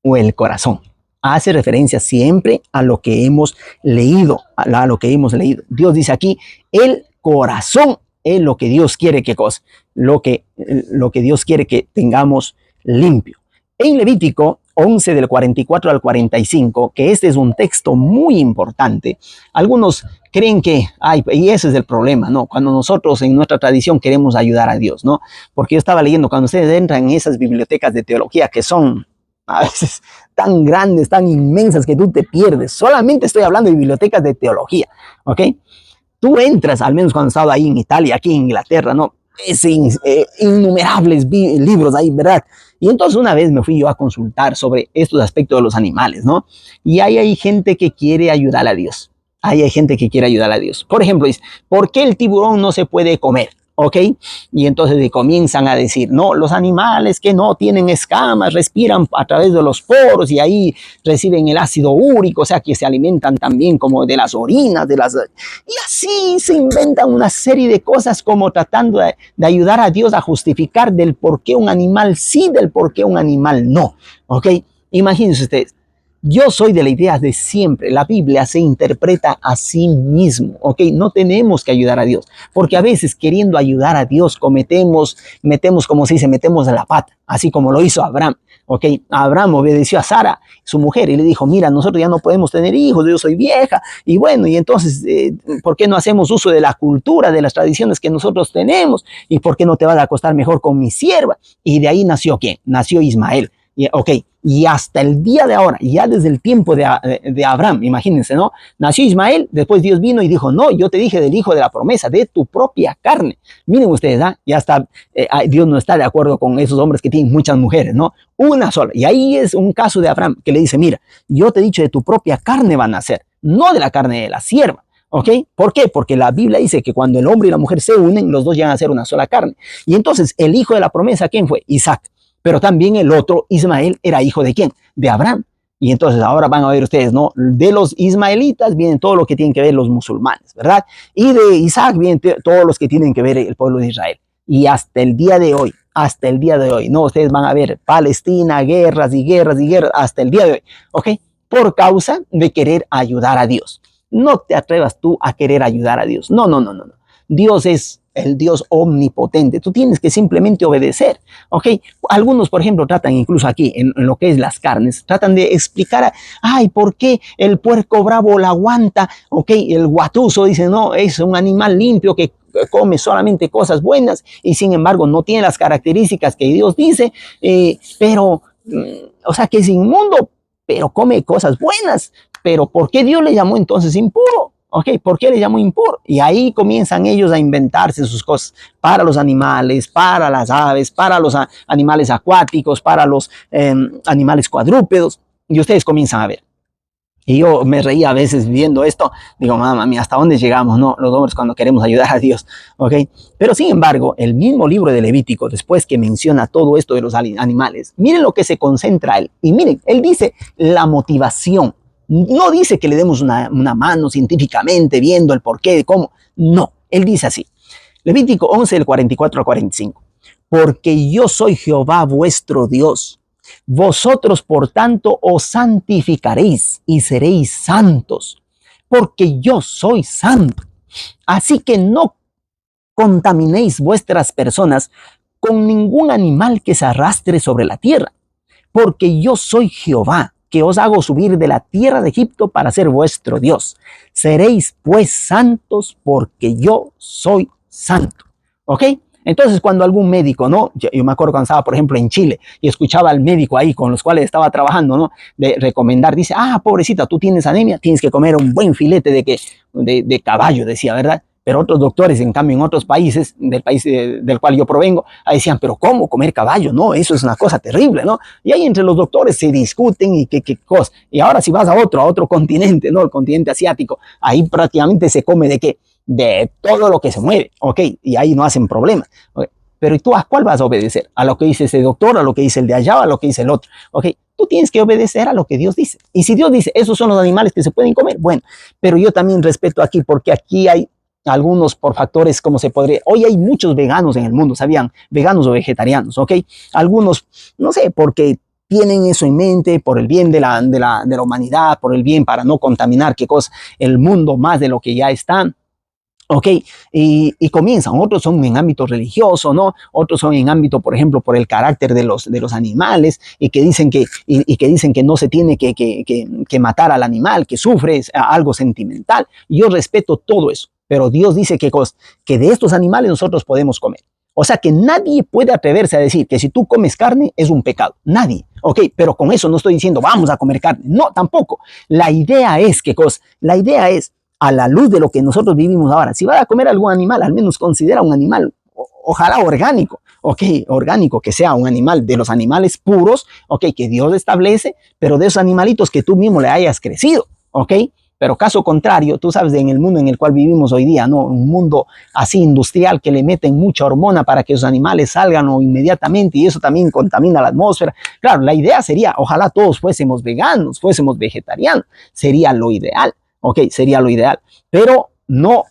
o el corazón? Hace referencia siempre a lo que hemos leído, a lo que hemos leído. Dios dice aquí, el corazón es lo que Dios quiere que cosa, lo que Dios quiere que tengamos limpio. En Levítico 11 del 44 al 45, que este es un texto muy importante, algunos creen que, y ese es el problema, ¿no? Cuando nosotros en nuestra tradición queremos ayudar a Dios, ¿no? Porque yo estaba leyendo, cuando ustedes entran en esas bibliotecas de teología que son a veces tan grandes, tan inmensas que tú te pierdes, solamente estoy hablando de bibliotecas de teología, ¿ok? Tú entras, al menos cuando he estado ahí en Italia, aquí en Inglaterra, ¿no? Es innumerables libros ahí, ¿verdad? Y entonces una vez me fui yo a consultar sobre estos aspectos de los animales, ¿no? Y ahí hay gente que quiere ayudar a Dios. Ahí hay gente que quiere ayudar a Dios. Por ejemplo, dice, ¿por qué el tiburón no se puede comer? ¿Ok? Y entonces comienzan a decir, no, los animales que no tienen escamas respiran a través de los poros y ahí reciben el ácido úrico, o sea que se alimentan también como de las orinas, y así se inventan una serie de cosas como tratando de ayudar a Dios a justificar del por qué un animal sí, del por qué un animal no. ¿Ok? Imagínense ustedes. Yo soy de la idea de siempre, la Biblia se interpreta a sí mismo, ¿ok? No tenemos que ayudar a Dios, porque a veces queriendo ayudar a Dios metemos, como se dice, metemos la pata, así como lo hizo Abraham, ¿ok? Abraham obedeció a Sara, su mujer, y le dijo, mira, nosotros ya no podemos tener hijos, yo soy vieja, y bueno, y entonces, ¿por qué no hacemos uso de la cultura, de las tradiciones que nosotros tenemos? ¿Y por qué no te vas a acostar mejor con mi sierva? Y de ahí nació ¿quién? Nació Ismael. Ok, y hasta el día de ahora, ya desde el tiempo de Abraham, imagínense, ¿no? Nació Ismael, después Dios vino y dijo, no, yo te dije del hijo de la promesa, de tu propia carne. Miren ustedes, ¿ah? Ya está, Dios no está de acuerdo con esos hombres que tienen muchas mujeres, ¿no? Una sola. Y ahí es un caso de Abraham que le dice, mira, yo te he dicho de tu propia carne van a nacer, no de la carne de la sierva. ¿Ok? ¿Por qué? Porque la Biblia dice que cuando el hombre y la mujer se unen, los dos llegan a ser una sola carne. Y entonces, el hijo de la promesa, ¿quién fue? Isaac. Pero también el otro, Ismael, era hijo de ¿quién? De Abraham. Y entonces ahora van a ver ustedes, ¿no? De los ismaelitas vienen todo lo que tienen que ver los musulmanes, ¿verdad? Y de Isaac vienen todos los que tienen que ver el pueblo de Israel. Y hasta el día de hoy, ¿no? Ustedes van a ver Palestina, guerras y guerras y guerras, hasta el día de hoy, ¿ok? Por causa de querer ayudar a Dios. No te atrevas tú a querer ayudar a Dios. No, no, no, no, no. Dios es el Dios omnipotente. Tú tienes que simplemente obedecer, ¿ok? Algunos, por ejemplo, tratan incluso aquí, en lo que es las carnes, tratan de explicar, ay, ¿por qué el puerco bravo la aguanta? ¿Ok? El guatuso dice, no, es un animal limpio que come solamente cosas buenas y sin embargo no tiene las características que Dios dice, pero, o sea, que es inmundo, pero come cosas buenas. Pero ¿por qué Dios le llamó entonces impuro? ¿Ok? ¿Por qué le llamó impuro? Y ahí comienzan ellos a inventarse sus cosas para los animales, para las aves, para los animales acuáticos, para los animales cuadrúpedos. Y ustedes comienzan a ver. Y yo me reía a veces viendo esto, digo, mamá mía, ¿hasta dónde llegamos, no? Los hombres cuando queremos ayudar a Dios, ¿ok? Pero sin embargo, el mismo libro de Levítico, después que menciona todo esto de los animales, miren lo que se concentra él. Y miren, él dice la motivación. No dice que le demos una mano científicamente viendo el porqué de cómo. No, él dice así. Levítico 11, del 44 al 45. Porque yo soy Jehová vuestro Dios. Vosotros, por tanto, os santificaréis y seréis santos, porque yo soy santo. Así que no contaminéis vuestras personas con ningún animal que se arrastre sobre la tierra, porque yo soy Jehová, que os hago subir de la tierra de Egipto para ser vuestro Dios. Seréis pues santos, porque yo soy santo. ¿Ok? Entonces, cuando algún médico, ¿no? Yo me acuerdo cuando estaba, por ejemplo, en Chile y escuchaba al médico ahí con los cuales estaba trabajando, ¿no? De recomendar, dice, pobrecita, tú tienes anemia, tienes que comer un buen filete de caballo, decía, ¿verdad? Pero otros doctores, en cambio, en otros países, del país del cual yo provengo, ahí decían, pero ¿cómo comer caballo? No, eso es una cosa terrible, ¿no? Y ahí entre los doctores se discuten y qué cosa. Y ahora si vas a otro continente, ¿no? El continente asiático, ahí prácticamente se come ¿de qué? De todo lo que se mueve, ¿ok? Y ahí no hacen problema, ¿ok? Pero ¿tú a cuál vas a obedecer? ¿A lo que dice ese doctor, a lo que dice el de allá, a lo que dice el otro? ¿Ok? Tú tienes que obedecer a lo que Dios dice. Y si Dios dice, esos son los animales que se pueden comer, bueno, pero yo también respeto aquí porque aquí hay algunos por factores como se podría, hoy hay muchos veganos en el mundo, ¿sabían? Veganos o vegetarianos, ¿ok? Algunos, no sé, porque tienen eso en mente por el bien de la humanidad, por el bien para no contaminar, qué cosa, el mundo más de lo que ya está. Ok, y comienzan, otros son en ámbito religioso, ¿no? Otros son en ámbito, por ejemplo, por el carácter de los animales y que dicen y que dicen que no se tiene que matar al animal, que sufre algo sentimental. Yo respeto todo eso, pero Dios dice que de estos animales nosotros podemos comer. O sea que nadie puede atreverse a decir que si tú comes carne es un pecado. Nadie. Ok, pero con eso no estoy diciendo vamos a comer carne. No, tampoco. La idea es la idea es a la luz de lo que nosotros vivimos ahora. Si vas a comer algún animal, al menos considera un animal, ojalá orgánico, ok, orgánico, que sea un animal de los animales puros, ok, que Dios establece, pero de esos animalitos que tú mismo le hayas crecido, ok. Pero caso contrario, tú sabes, en el mundo en el cual vivimos hoy día, ¿no? Un mundo así industrial que le meten mucha hormona para que esos animales salgan o inmediatamente y eso también contamina la atmósfera. Claro, la idea sería, ojalá todos fuésemos veganos, fuésemos vegetarianos, sería lo ideal. Ok, sería lo ideal, pero no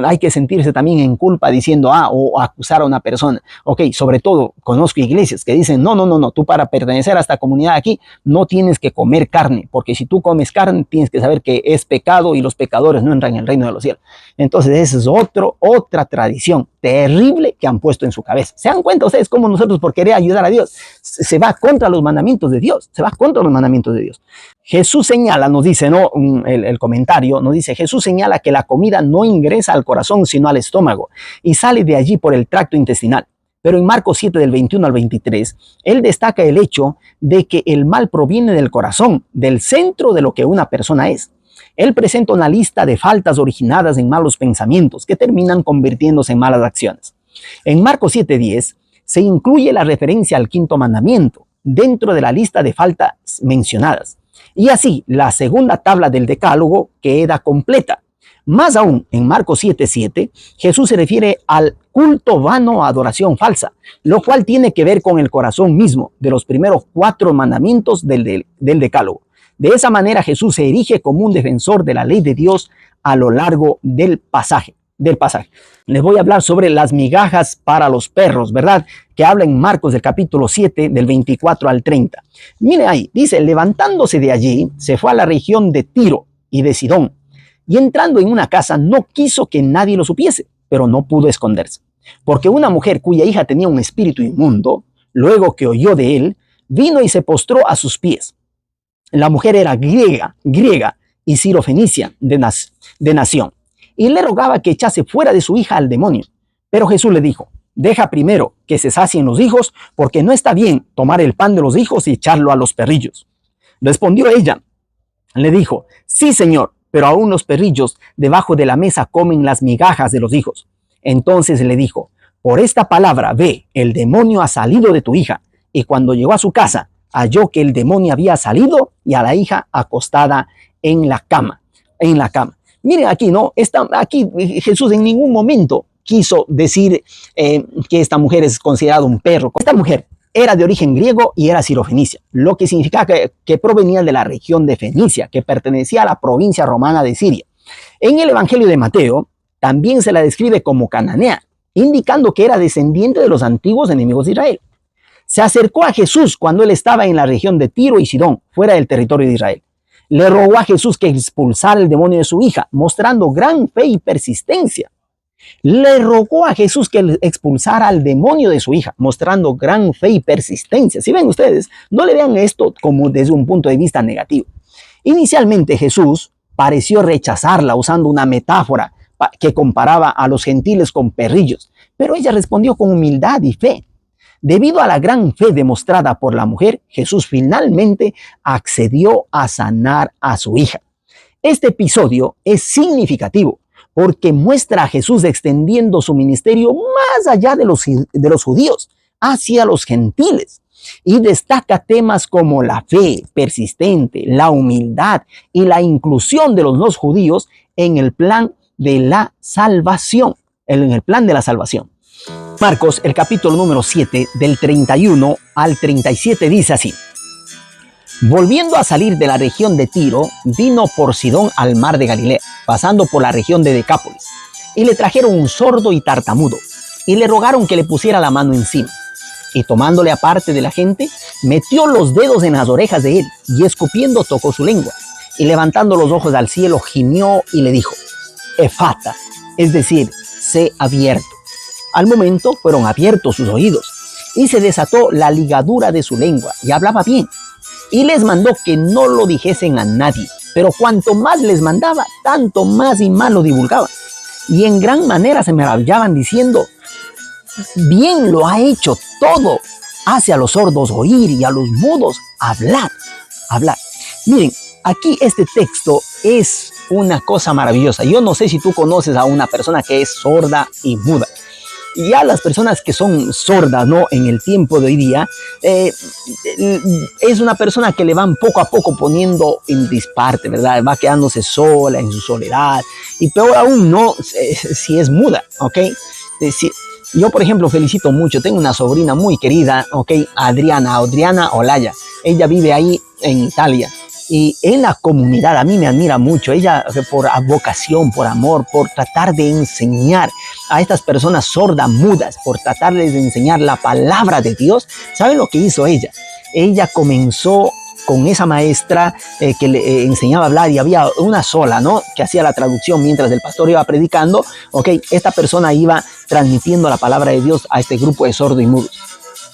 hay que sentirse también en culpa diciendo, o acusar a una persona. Ok, sobre todo conozco iglesias que dicen, no, tú para pertenecer a esta comunidad aquí no tienes que comer carne, porque si tú comes carne tienes que saber que es pecado y los pecadores no entran en el reino de los cielos. Entonces esa es otra tradición terrible que han puesto en su cabeza. ¿Se dan cuenta ustedes cómo nosotros por querer ayudar a Dios se va contra los mandamientos de Dios? Se va contra los mandamientos de Dios. Jesús señala, nos dice, ¿no? El comentario nos dice, Jesús señala que la comida no ingresa al corazón sino al estómago y sale de allí por el tracto intestinal. Pero en Marcos 7 del 21 al 23, él destaca el hecho de que el mal proviene del corazón, del centro de lo que una persona es. Él presenta una lista de faltas originadas en malos pensamientos que terminan convirtiéndose en malas acciones. En Marcos 7:10 se incluye la referencia al quinto mandamiento dentro de la lista de faltas mencionadas. Y así, la segunda tabla del decálogo queda completa. Más aún, en Marcos 7:7, Jesús se refiere al culto vano o adoración falsa, lo cual tiene que ver con el corazón mismo de los primeros 4 mandamientos del decálogo. De esa manera, Jesús se erige como un defensor de la ley de Dios a lo largo del pasaje. Les voy a hablar sobre las migajas para los perros, ¿verdad? Que habla en Marcos del capítulo 7, del 24 al 30. Mire ahí, dice, levantándose de allí, se fue a la región de Tiro y de Sidón, y entrando en una casa no quiso que nadie lo supiese, pero no pudo esconderse, porque una mujer cuya hija tenía un espíritu inmundo, luego que oyó de él, vino y se postró a sus pies. La mujer era griega y sirofenicia de nación, y le rogaba que echase fuera de su hija al demonio. Pero Jesús le dijo, deja primero que se sacien los hijos, porque no está bien tomar el pan de los hijos y echarlo a los perrillos. Respondió ella, le dijo, sí, Señor, pero aún los perrillos debajo de la mesa comen las migajas de los hijos. Entonces le dijo, por esta palabra, ve, el demonio ha salido de tu hija. Y cuando llegó a su casa, halló que el demonio había salido y a la hija acostada en la cama. Miren aquí, ¿no? Aquí Jesús en ningún momento quiso decir que esta mujer es considerada un perro. Esta mujer era de origen griego y era sirofenicia, lo que significa que provenía de la región de Fenicia, que pertenecía a la provincia romana de Siria. En el Evangelio de Mateo también se la describe como cananea, indicando que era descendiente de los antiguos enemigos de Israel. Se acercó a Jesús cuando él estaba en la región de Tiro y Sidón, fuera del territorio de Israel. Le rogó a Jesús que expulsara el demonio de su hija, mostrando gran fe y persistencia. Le rogó a Jesús que expulsara al demonio de su hija, mostrando gran fe y persistencia. Si ven ustedes, no le vean esto como desde un punto de vista negativo. Inicialmente Jesús pareció rechazarla usando una metáfora que comparaba a los gentiles con perrillos, pero ella respondió con humildad y fe. Debido a la gran fe demostrada por la mujer, Jesús finalmente accedió a sanar a su hija. Este episodio es significativo porque muestra a Jesús extendiendo su ministerio más allá de los judíos, hacia los gentiles, y destaca temas como la fe persistente, la humildad y la inclusión de los no judíos en el plan de la salvación, Marcos, el capítulo número 7, del 31 al 37 dice así: volviendo a salir de la región de Tiro, vino por Sidón al mar de Galilea, pasando por la región de Decápolis. y le trajeron un sordo y tartamudo, y le rogaron que le pusiera la mano encima. Y tomándole aparte de la gente, metió los dedos en las orejas de él, y escupiendo tocó su lengua, y levantando los ojos al cielo, gimió y le dijo: Efata, es decir, sé abierto. Al momento fueron abiertos sus oídos, y se desató la ligadura de su lengua, y hablaba bien. Y les mandó que no lo dijesen a nadie, pero cuanto más les mandaba, tanto más y más lo divulgaban. Y en gran manera se maravillaban diciendo: bien lo ha hecho todo. Hace a los sordos oír y a los mudos hablar. Hablar. Miren, aquí este texto es una cosa maravillosa. Yo no sé si tú conoces a una persona que es sorda y muda. Y a las personas que son sordas, ¿no? En el tiempo de hoy día, es una persona que le van poco a poco poniendo en disparte, ¿verdad? Va quedándose sola en su soledad. Y peor aún, ¿no? Si es muda, ¿ok? Yo, por ejemplo, felicito mucho. Tengo una sobrina muy querida, ¿ok? Adriana Olaya. Ella vive ahí en Italia. Y en la comunidad a mí me admira mucho. Ella, por vocación, por amor, por tratar de enseñar a estas personas sordas, mudas, por tratarles de enseñar la palabra de Dios. ¿Saben lo que hizo ella? Ella comenzó con esa maestra que le enseñaba a hablar, y había una sola, ¿no? Que hacía la traducción mientras el pastor iba predicando. Ok, esta persona iba transmitiendo la palabra de Dios a este grupo de sordos y mudos.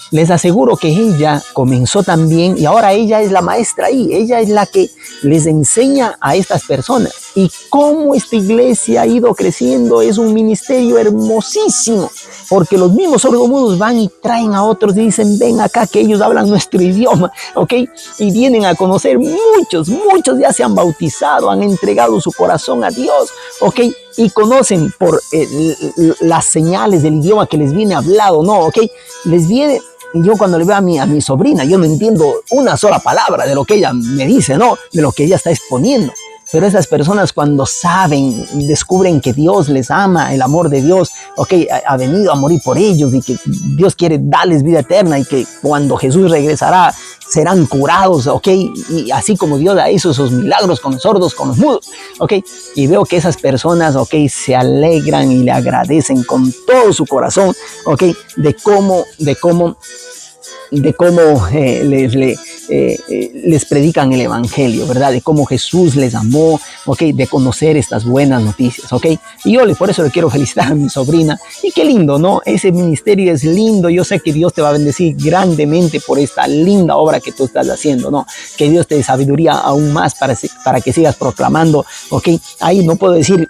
Les aseguro que ella comenzó también, y ahora ella es la maestra ahí. Ella es la que les enseña a estas personas. Y cómo esta iglesia ha ido creciendo, es un ministerio hermosísimo, porque los mismos sordomudos van y traen a otros y dicen: ven acá, que ellos hablan nuestro idioma, ¿ok? Y vienen a conocer. Muchos ya se han bautizado, han entregado su corazón a Dios, ¿ok? Y conocen por las señales del idioma que les viene hablado, ¿no? ¿Ok? Les viene. Yo cuando le veo a mi sobrina, yo no entiendo una sola palabra de lo que ella me dice, ¿no? De lo que ella está exponiendo. Pero esas personas, cuando saben, descubren que Dios les ama, el amor de Dios, ok, ha venido a morir por ellos, y que Dios quiere darles vida eterna, y que cuando Jesús regresará serán curados, ok, y así como Dios hizo esos milagros con los sordos, con los mudos, ok, y veo que esas personas, ok, se alegran y le agradecen con todo su corazón, ok, de cómo les predican el evangelio, ¿verdad? De cómo Jesús les amó, ¿ok? De conocer estas buenas noticias, ¿ok? Y yo por eso le quiero felicitar a mi sobrina. Y qué lindo, ¿no? Ese ministerio es lindo. Yo sé que Dios te va a bendecir grandemente por esta linda obra que tú estás haciendo, ¿no? Que Dios te dé sabiduría aún más para que sigas proclamando, ¿ok? Ahí no puedo decir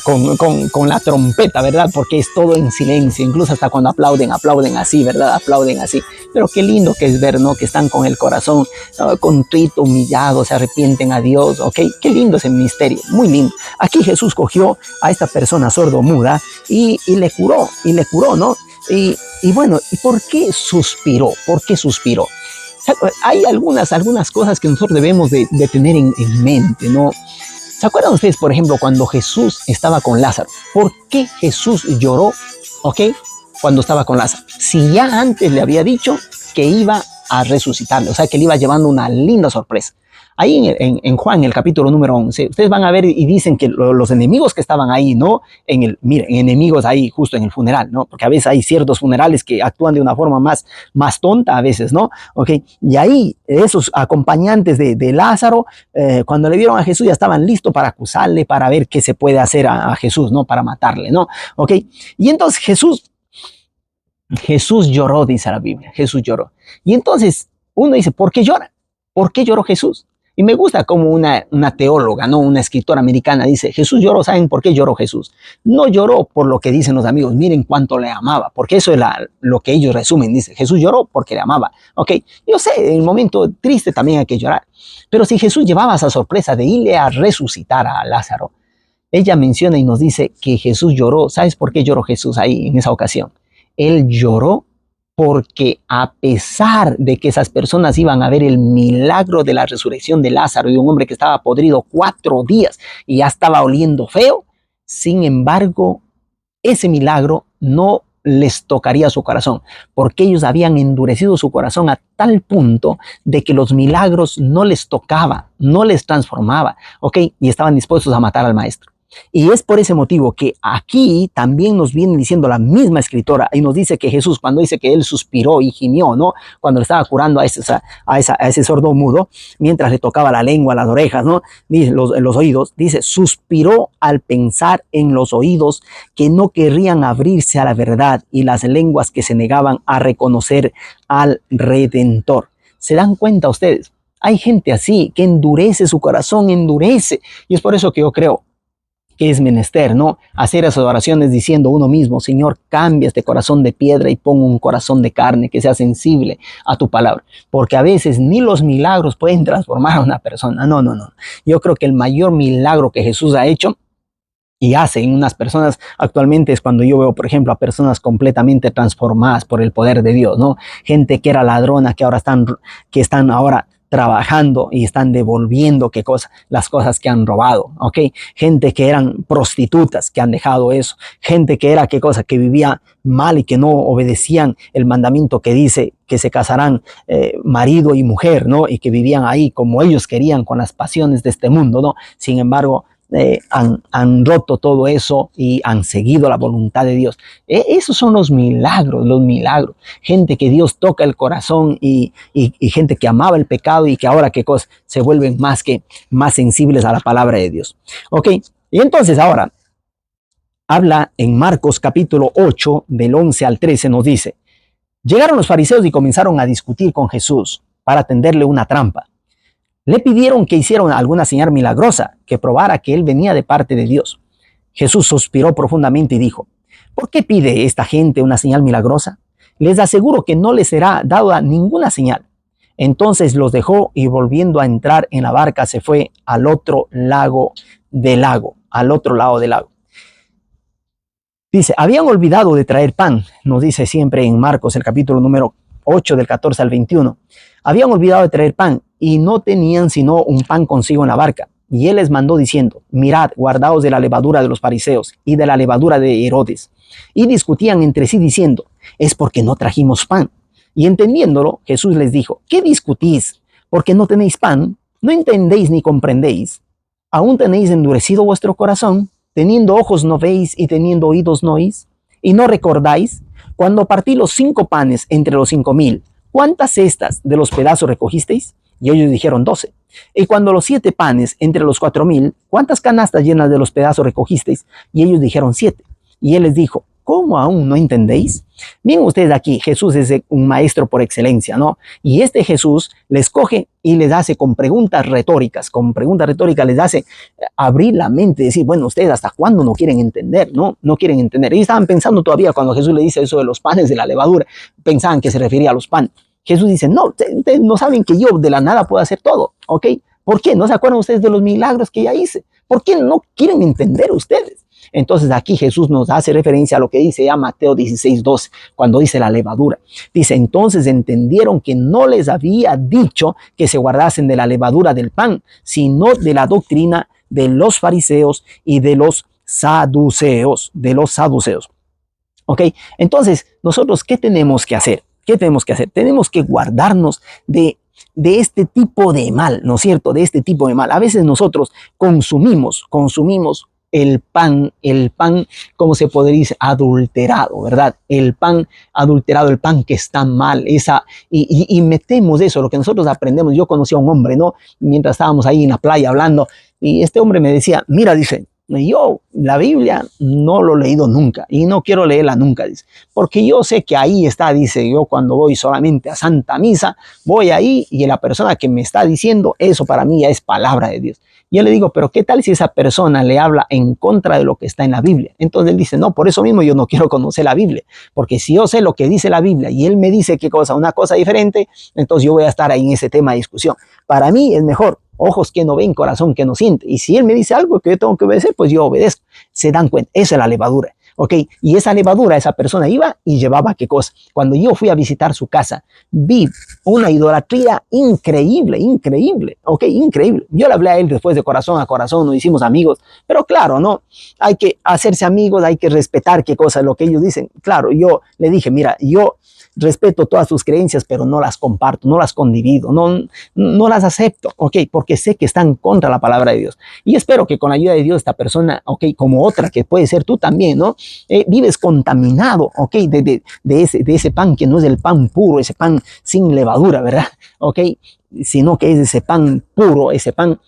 con la trompeta, ¿verdad? Porque es todo en silencio. Incluso hasta cuando aplauden así, ¿verdad? Aplauden así. Pero qué lindo que es ver, ¿no? Que están con el corazón contrito, humillado, se arrepienten a Dios, ¿ok? Qué lindo ese misterio, muy lindo. Aquí Jesús cogió a esta persona sordo-muda y le curó, ¿no? Y bueno, ¿y por qué suspiró? ¿Por qué suspiró? Hay algunas cosas que nosotros debemos de tener en mente, ¿no? ¿Se acuerdan ustedes, por ejemplo, cuando Jesús estaba con Lázaro? ¿Por qué Jesús lloró, ok, cuando estaba con Lázaro? Si ya antes le había dicho que iba a resucitarle, o sea, que le iba llevando una linda sorpresa. Ahí en Juan, el capítulo número 11, ustedes van a ver y dicen que los enemigos que estaban ahí, ¿no? Miren, enemigos ahí justo en el funeral, ¿no? Porque a veces hay ciertos funerales que actúan de una forma más tonta a veces, ¿no? Ok, y ahí esos acompañantes de Lázaro, cuando le vieron a Jesús, ya estaban listos para acusarle, para ver qué se puede hacer a Jesús, ¿no? Para matarle, ¿no? Ok, y entonces Jesús lloró, dice la Biblia, Jesús lloró. Y entonces uno dice: ¿por qué llora? ¿Por qué lloró Jesús? Y me gusta como una teóloga, ¿no? Una escritora americana dice: Jesús lloró. ¿Saben por qué lloró Jesús? No lloró por lo que dicen los amigos, miren cuánto le amaba, porque eso es lo que ellos resumen. Dice: Jesús lloró porque le amaba. Ok, yo sé, en el momento triste también hay que llorar. Pero si Jesús llevaba esa sorpresa de irle a resucitar a Lázaro, ella menciona y nos dice que Jesús lloró. ¿Sabes por qué lloró Jesús ahí en esa ocasión? Él lloró porque, a pesar de que esas personas iban a ver el milagro de la resurrección de Lázaro, y un hombre que estaba podrido 4 días y ya estaba oliendo feo, sin embargo, ese milagro no les tocaría su corazón, porque ellos habían endurecido su corazón a tal punto de que los milagros no les tocaba, no les transformaba, ¿ok? Y estaban dispuestos a matar al maestro. Y es por ese motivo que aquí también nos viene diciendo la misma escritora y nos dice que Jesús, cuando dice que él suspiró y gimió, ¿no? Cuando le estaba curando a ese sordo mudo, mientras le tocaba la lengua, las orejas, ¿no? Dice, los oídos, dice, suspiró al pensar en los oídos que no querrían abrirse a la verdad y las lenguas que se negaban a reconocer al Redentor. ¿Se dan cuenta ustedes? Hay gente así que endurece su corazón, endurece. Y es por eso que yo creo que es menester, ¿no? Hacer esas oraciones diciendo uno mismo, Señor, cambia este corazón de piedra y pon un corazón de carne que sea sensible a tu palabra. Porque a veces ni los milagros pueden transformar a una persona. No, no, no. Yo creo que el mayor milagro que Jesús ha hecho y hace en unas personas actualmente es cuando yo veo, por ejemplo, a personas completamente transformadas por el poder de Dios, ¿no? Gente que era ladrona, que están ahora trabajando y están devolviendo las cosas que han robado, ¿ok? Gente que eran prostitutas, que han dejado eso. Gente que era, que vivía mal y que no obedecían el mandamiento que dice que se casarán marido y mujer, ¿no? Y que vivían ahí como ellos querían con las pasiones de este mundo, ¿no? Sin embargo, han roto todo eso y han seguido la voluntad de Dios. Esos son los milagros, los milagros. Gente que Dios toca el corazón y gente que amaba el pecado y que ahora se vuelven más sensibles a la palabra de Dios. Ok, y entonces ahora habla en Marcos capítulo 8 del 11 al 13, nos dice, llegaron los fariseos y comenzaron a discutir con Jesús para tenderle una trampa. Le pidieron que hiciera alguna señal milagrosa, que probara que él venía de parte de Dios. Jesús suspiró profundamente y dijo, ¿por qué pide esta gente una señal milagrosa? Les aseguro que no les será dada ninguna señal. Entonces los dejó y volviendo a entrar en la barca se fue al otro lado del lago. Dice, habían olvidado de traer pan, nos dice siempre en Marcos, el capítulo número 8 del 14 al 21. Habían olvidado de traer pan y no tenían sino un pan consigo en la barca. Y él les mandó diciendo, mirad, guardaos de la levadura de los fariseos y de la levadura de Herodes. Y discutían entre sí diciendo, es porque no trajimos pan. Y entendiéndolo, Jesús les dijo, ¿qué discutís? ¿Porque no tenéis pan? ¿No entendéis ni comprendéis? ¿Aún tenéis endurecido vuestro corazón? Teniendo ojos no veis y teniendo oídos no oís. ¿Y no recordáis? Cuando partí los 5 panes entre los 5,000, ¿cuántas cestas de los pedazos recogisteis? Y ellos dijeron 12. Y cuando los 7 panes entre los 4,000, ¿cuántas canastas llenas de los pedazos recogisteis? Y ellos dijeron 7. Y él les dijo, ¿cómo aún no entendéis? Miren ustedes aquí, Jesús es un maestro por excelencia, ¿no? Y este Jesús les coge y les hace con preguntas retóricas les hace abrir la mente y decir, bueno, ustedes hasta cuándo no quieren entender, ¿no? No quieren entender. Ellos estaban pensando todavía cuando Jesús le dice eso de los panes de la levadura, pensaban que se refería a los panes. Jesús dice, no, ustedes no saben que yo de la nada puedo hacer todo, ¿ok? ¿Por qué? ¿No se acuerdan ustedes de los milagros que ya hice? ¿Por qué no quieren entender ustedes? Entonces aquí Jesús nos hace referencia a lo que dice ya Mateo 16:12, cuando dice la levadura. Dice, entonces entendieron que no les había dicho que se guardasen de la levadura del pan, sino de la doctrina de los fariseos y de los saduceos, ¿ok? Entonces, nosotros, ¿qué tenemos que hacer? ¿Qué tenemos que hacer? Tenemos que guardarnos de este tipo de mal, ¿no es cierto? De este tipo de mal. A veces nosotros consumimos el pan, ¿cómo se podría decir? Adulterado, ¿verdad? El pan adulterado, el pan que está mal, y metemos eso, lo que nosotros aprendemos. Yo conocí a un hombre, ¿no? Mientras estábamos ahí en la playa hablando, y este hombre me decía, mira, dice, yo la Biblia no lo he leído nunca y no quiero leerla nunca, dice, porque yo sé que ahí está, dice, yo cuando voy solamente a Santa Misa, voy ahí y la persona que me está diciendo eso para mí ya es palabra de Dios. Yo le digo, pero ¿qué tal si esa persona le habla en contra de lo que está en la Biblia? Entonces él dice, no, por eso mismo yo no quiero conocer la Biblia, porque si yo sé lo que dice la Biblia y él me dice una cosa diferente, entonces yo voy a estar ahí en ese tema de discusión. Para mí es mejor ojos que no ven, corazón que no siente. Y si él me dice algo que yo tengo que obedecer, pues yo obedezco. Se dan cuenta, esa es la levadura. ¿ok? Y esa levadura, esa persona iba y llevaba qué cosa. Cuando yo fui a visitar su casa, vi una idolatría increíble, increíble, ¿ok? Increíble. Yo le hablé a él después de corazón a corazón, nos hicimos amigos, pero claro, ¿no? Hay que hacerse amigos, hay que respetar qué cosa, lo que ellos dicen. Claro, yo le dije, mira, yo respeto todas tus creencias, pero no las comparto, no las condivido, no las acepto, ¿ok? Porque sé que están contra la palabra de Dios. Y espero que con la ayuda de Dios esta persona, ¿ok? Como otra, que puede ser tú también, ¿no? Vives contaminado, ¿ok? De ese pan que no es el pan puro, ese pan sin levadura, ¿verdad? ¿Ok? Sino que es ese pan puro, ese pan,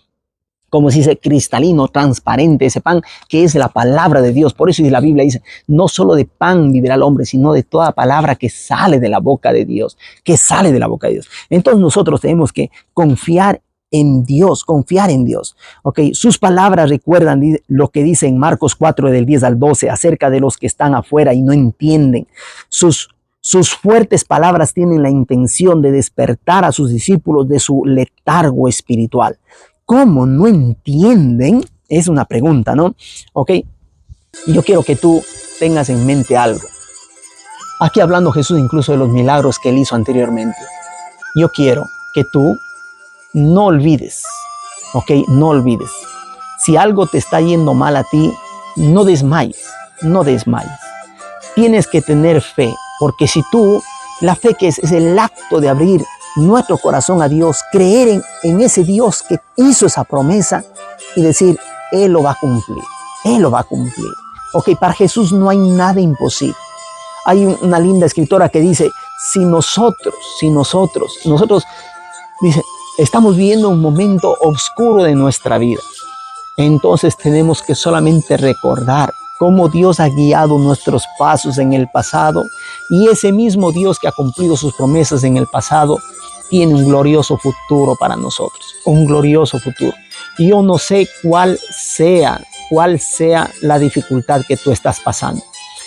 como se dice, cristalino, transparente, ese pan que es la palabra de Dios. Por eso la Biblia dice, no solo de pan vivirá el hombre, sino de toda palabra que sale de la boca de Dios, que sale de la boca de Dios. Entonces nosotros tenemos que confiar en Dios, confiar en Dios. ¿Ok? Sus palabras recuerdan lo que dice en Marcos 4, del 10 al 12, acerca de los que están afuera y no entienden. Sus fuertes palabras tienen la intención de despertar a sus discípulos de su letargo espiritual. ¿Cómo no entienden? Es una pregunta, ¿no? Ok, yo quiero que tú tengas en mente algo. Aquí hablando Jesús incluso de los milagros que él hizo anteriormente. Yo quiero que tú no olvides, ok, no olvides. Si algo te está yendo mal a ti, no desmayes, no desmayes. Tienes que tener fe, porque si tú, la fe que es el acto de abrir nuestro corazón a Dios, creer en ese Dios que hizo esa promesa y decir, Él lo va a cumplir, Él lo va a cumplir. Ok, para Jesús no hay nada imposible. Hay una linda escritora que dice, si nosotros, dice, estamos viviendo un momento oscuro de nuestra vida, entonces tenemos que solamente recordar cómo Dios ha guiado nuestros pasos en el pasado, y ese mismo Dios que ha cumplido sus promesas en el pasado tiene un glorioso futuro para nosotros, un glorioso futuro. Y yo no sé cuál sea la dificultad que tú estás pasando.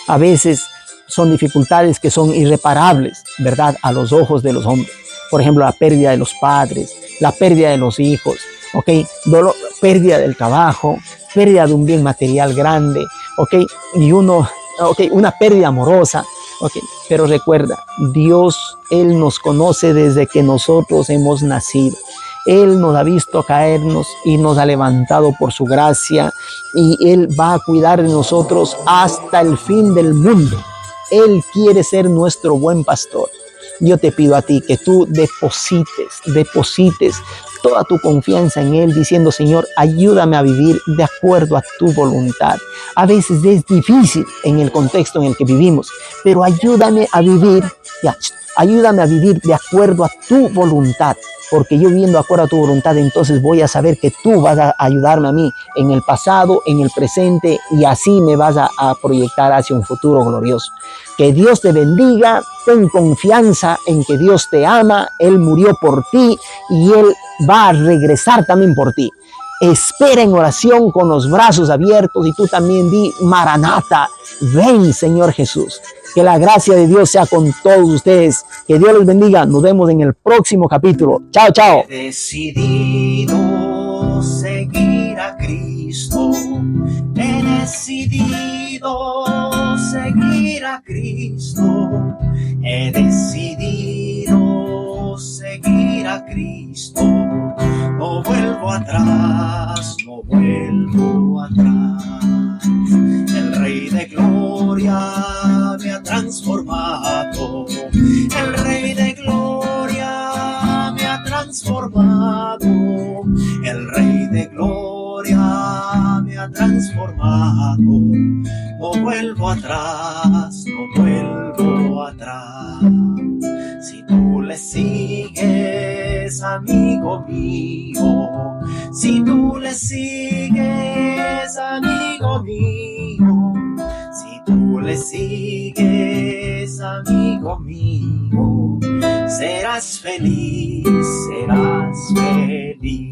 A veces son dificultades que son irreparables, ¿verdad? A los ojos de los hombres. Por ejemplo, la pérdida de los padres, la pérdida de los hijos, ¿ok? Dolor, pérdida del trabajo, pérdida de un bien material grande, ¿ok? Y una pérdida amorosa, ¿ok? Pero recuerda, Dios, Él nos conoce desde que nosotros hemos nacido. Él nos ha visto caernos y nos ha levantado por su gracia, y Él va a cuidar de nosotros hasta el fin del mundo. Él quiere ser nuestro buen pastor. Yo te pido a ti que tú deposites toda tu confianza en Él, diciendo, Señor, ayúdame a vivir de acuerdo a tu voluntad. A veces es difícil en el contexto en el que vivimos, pero ayúdame a vivir de acuerdo a tu voluntad, porque yo viviendo de acuerdo a tu voluntad, entonces voy a saber que tú vas a ayudarme a mí en el pasado, en el presente, y así me vas a proyectar hacia un futuro glorioso. Que Dios te bendiga, ten confianza en que Dios te ama, Él murió por ti y Él va a regresar también por ti. Espera en oración con los brazos abiertos, y tú también di, Maranata, ven Señor Jesús. Que la gracia de Dios sea con todos ustedes. Que Dios los bendiga. Nos vemos en el próximo capítulo. Chao, chao. He decidido seguir a Cristo. He decidido seguir a Cristo. He decidido seguir a Cristo. No vuelvo atrás, no vuelvo atrás. El Rey de Gloria me ha transformado. El Rey de Gloria me ha transformado. El Rey de Gloria me ha transformado. No vuelvo atrás, no vuelvo atrás. Si tú le sigues, amigo mío, si tú le sigues, amigo mío, si tú le sigues, amigo mío, serás feliz, serás feliz.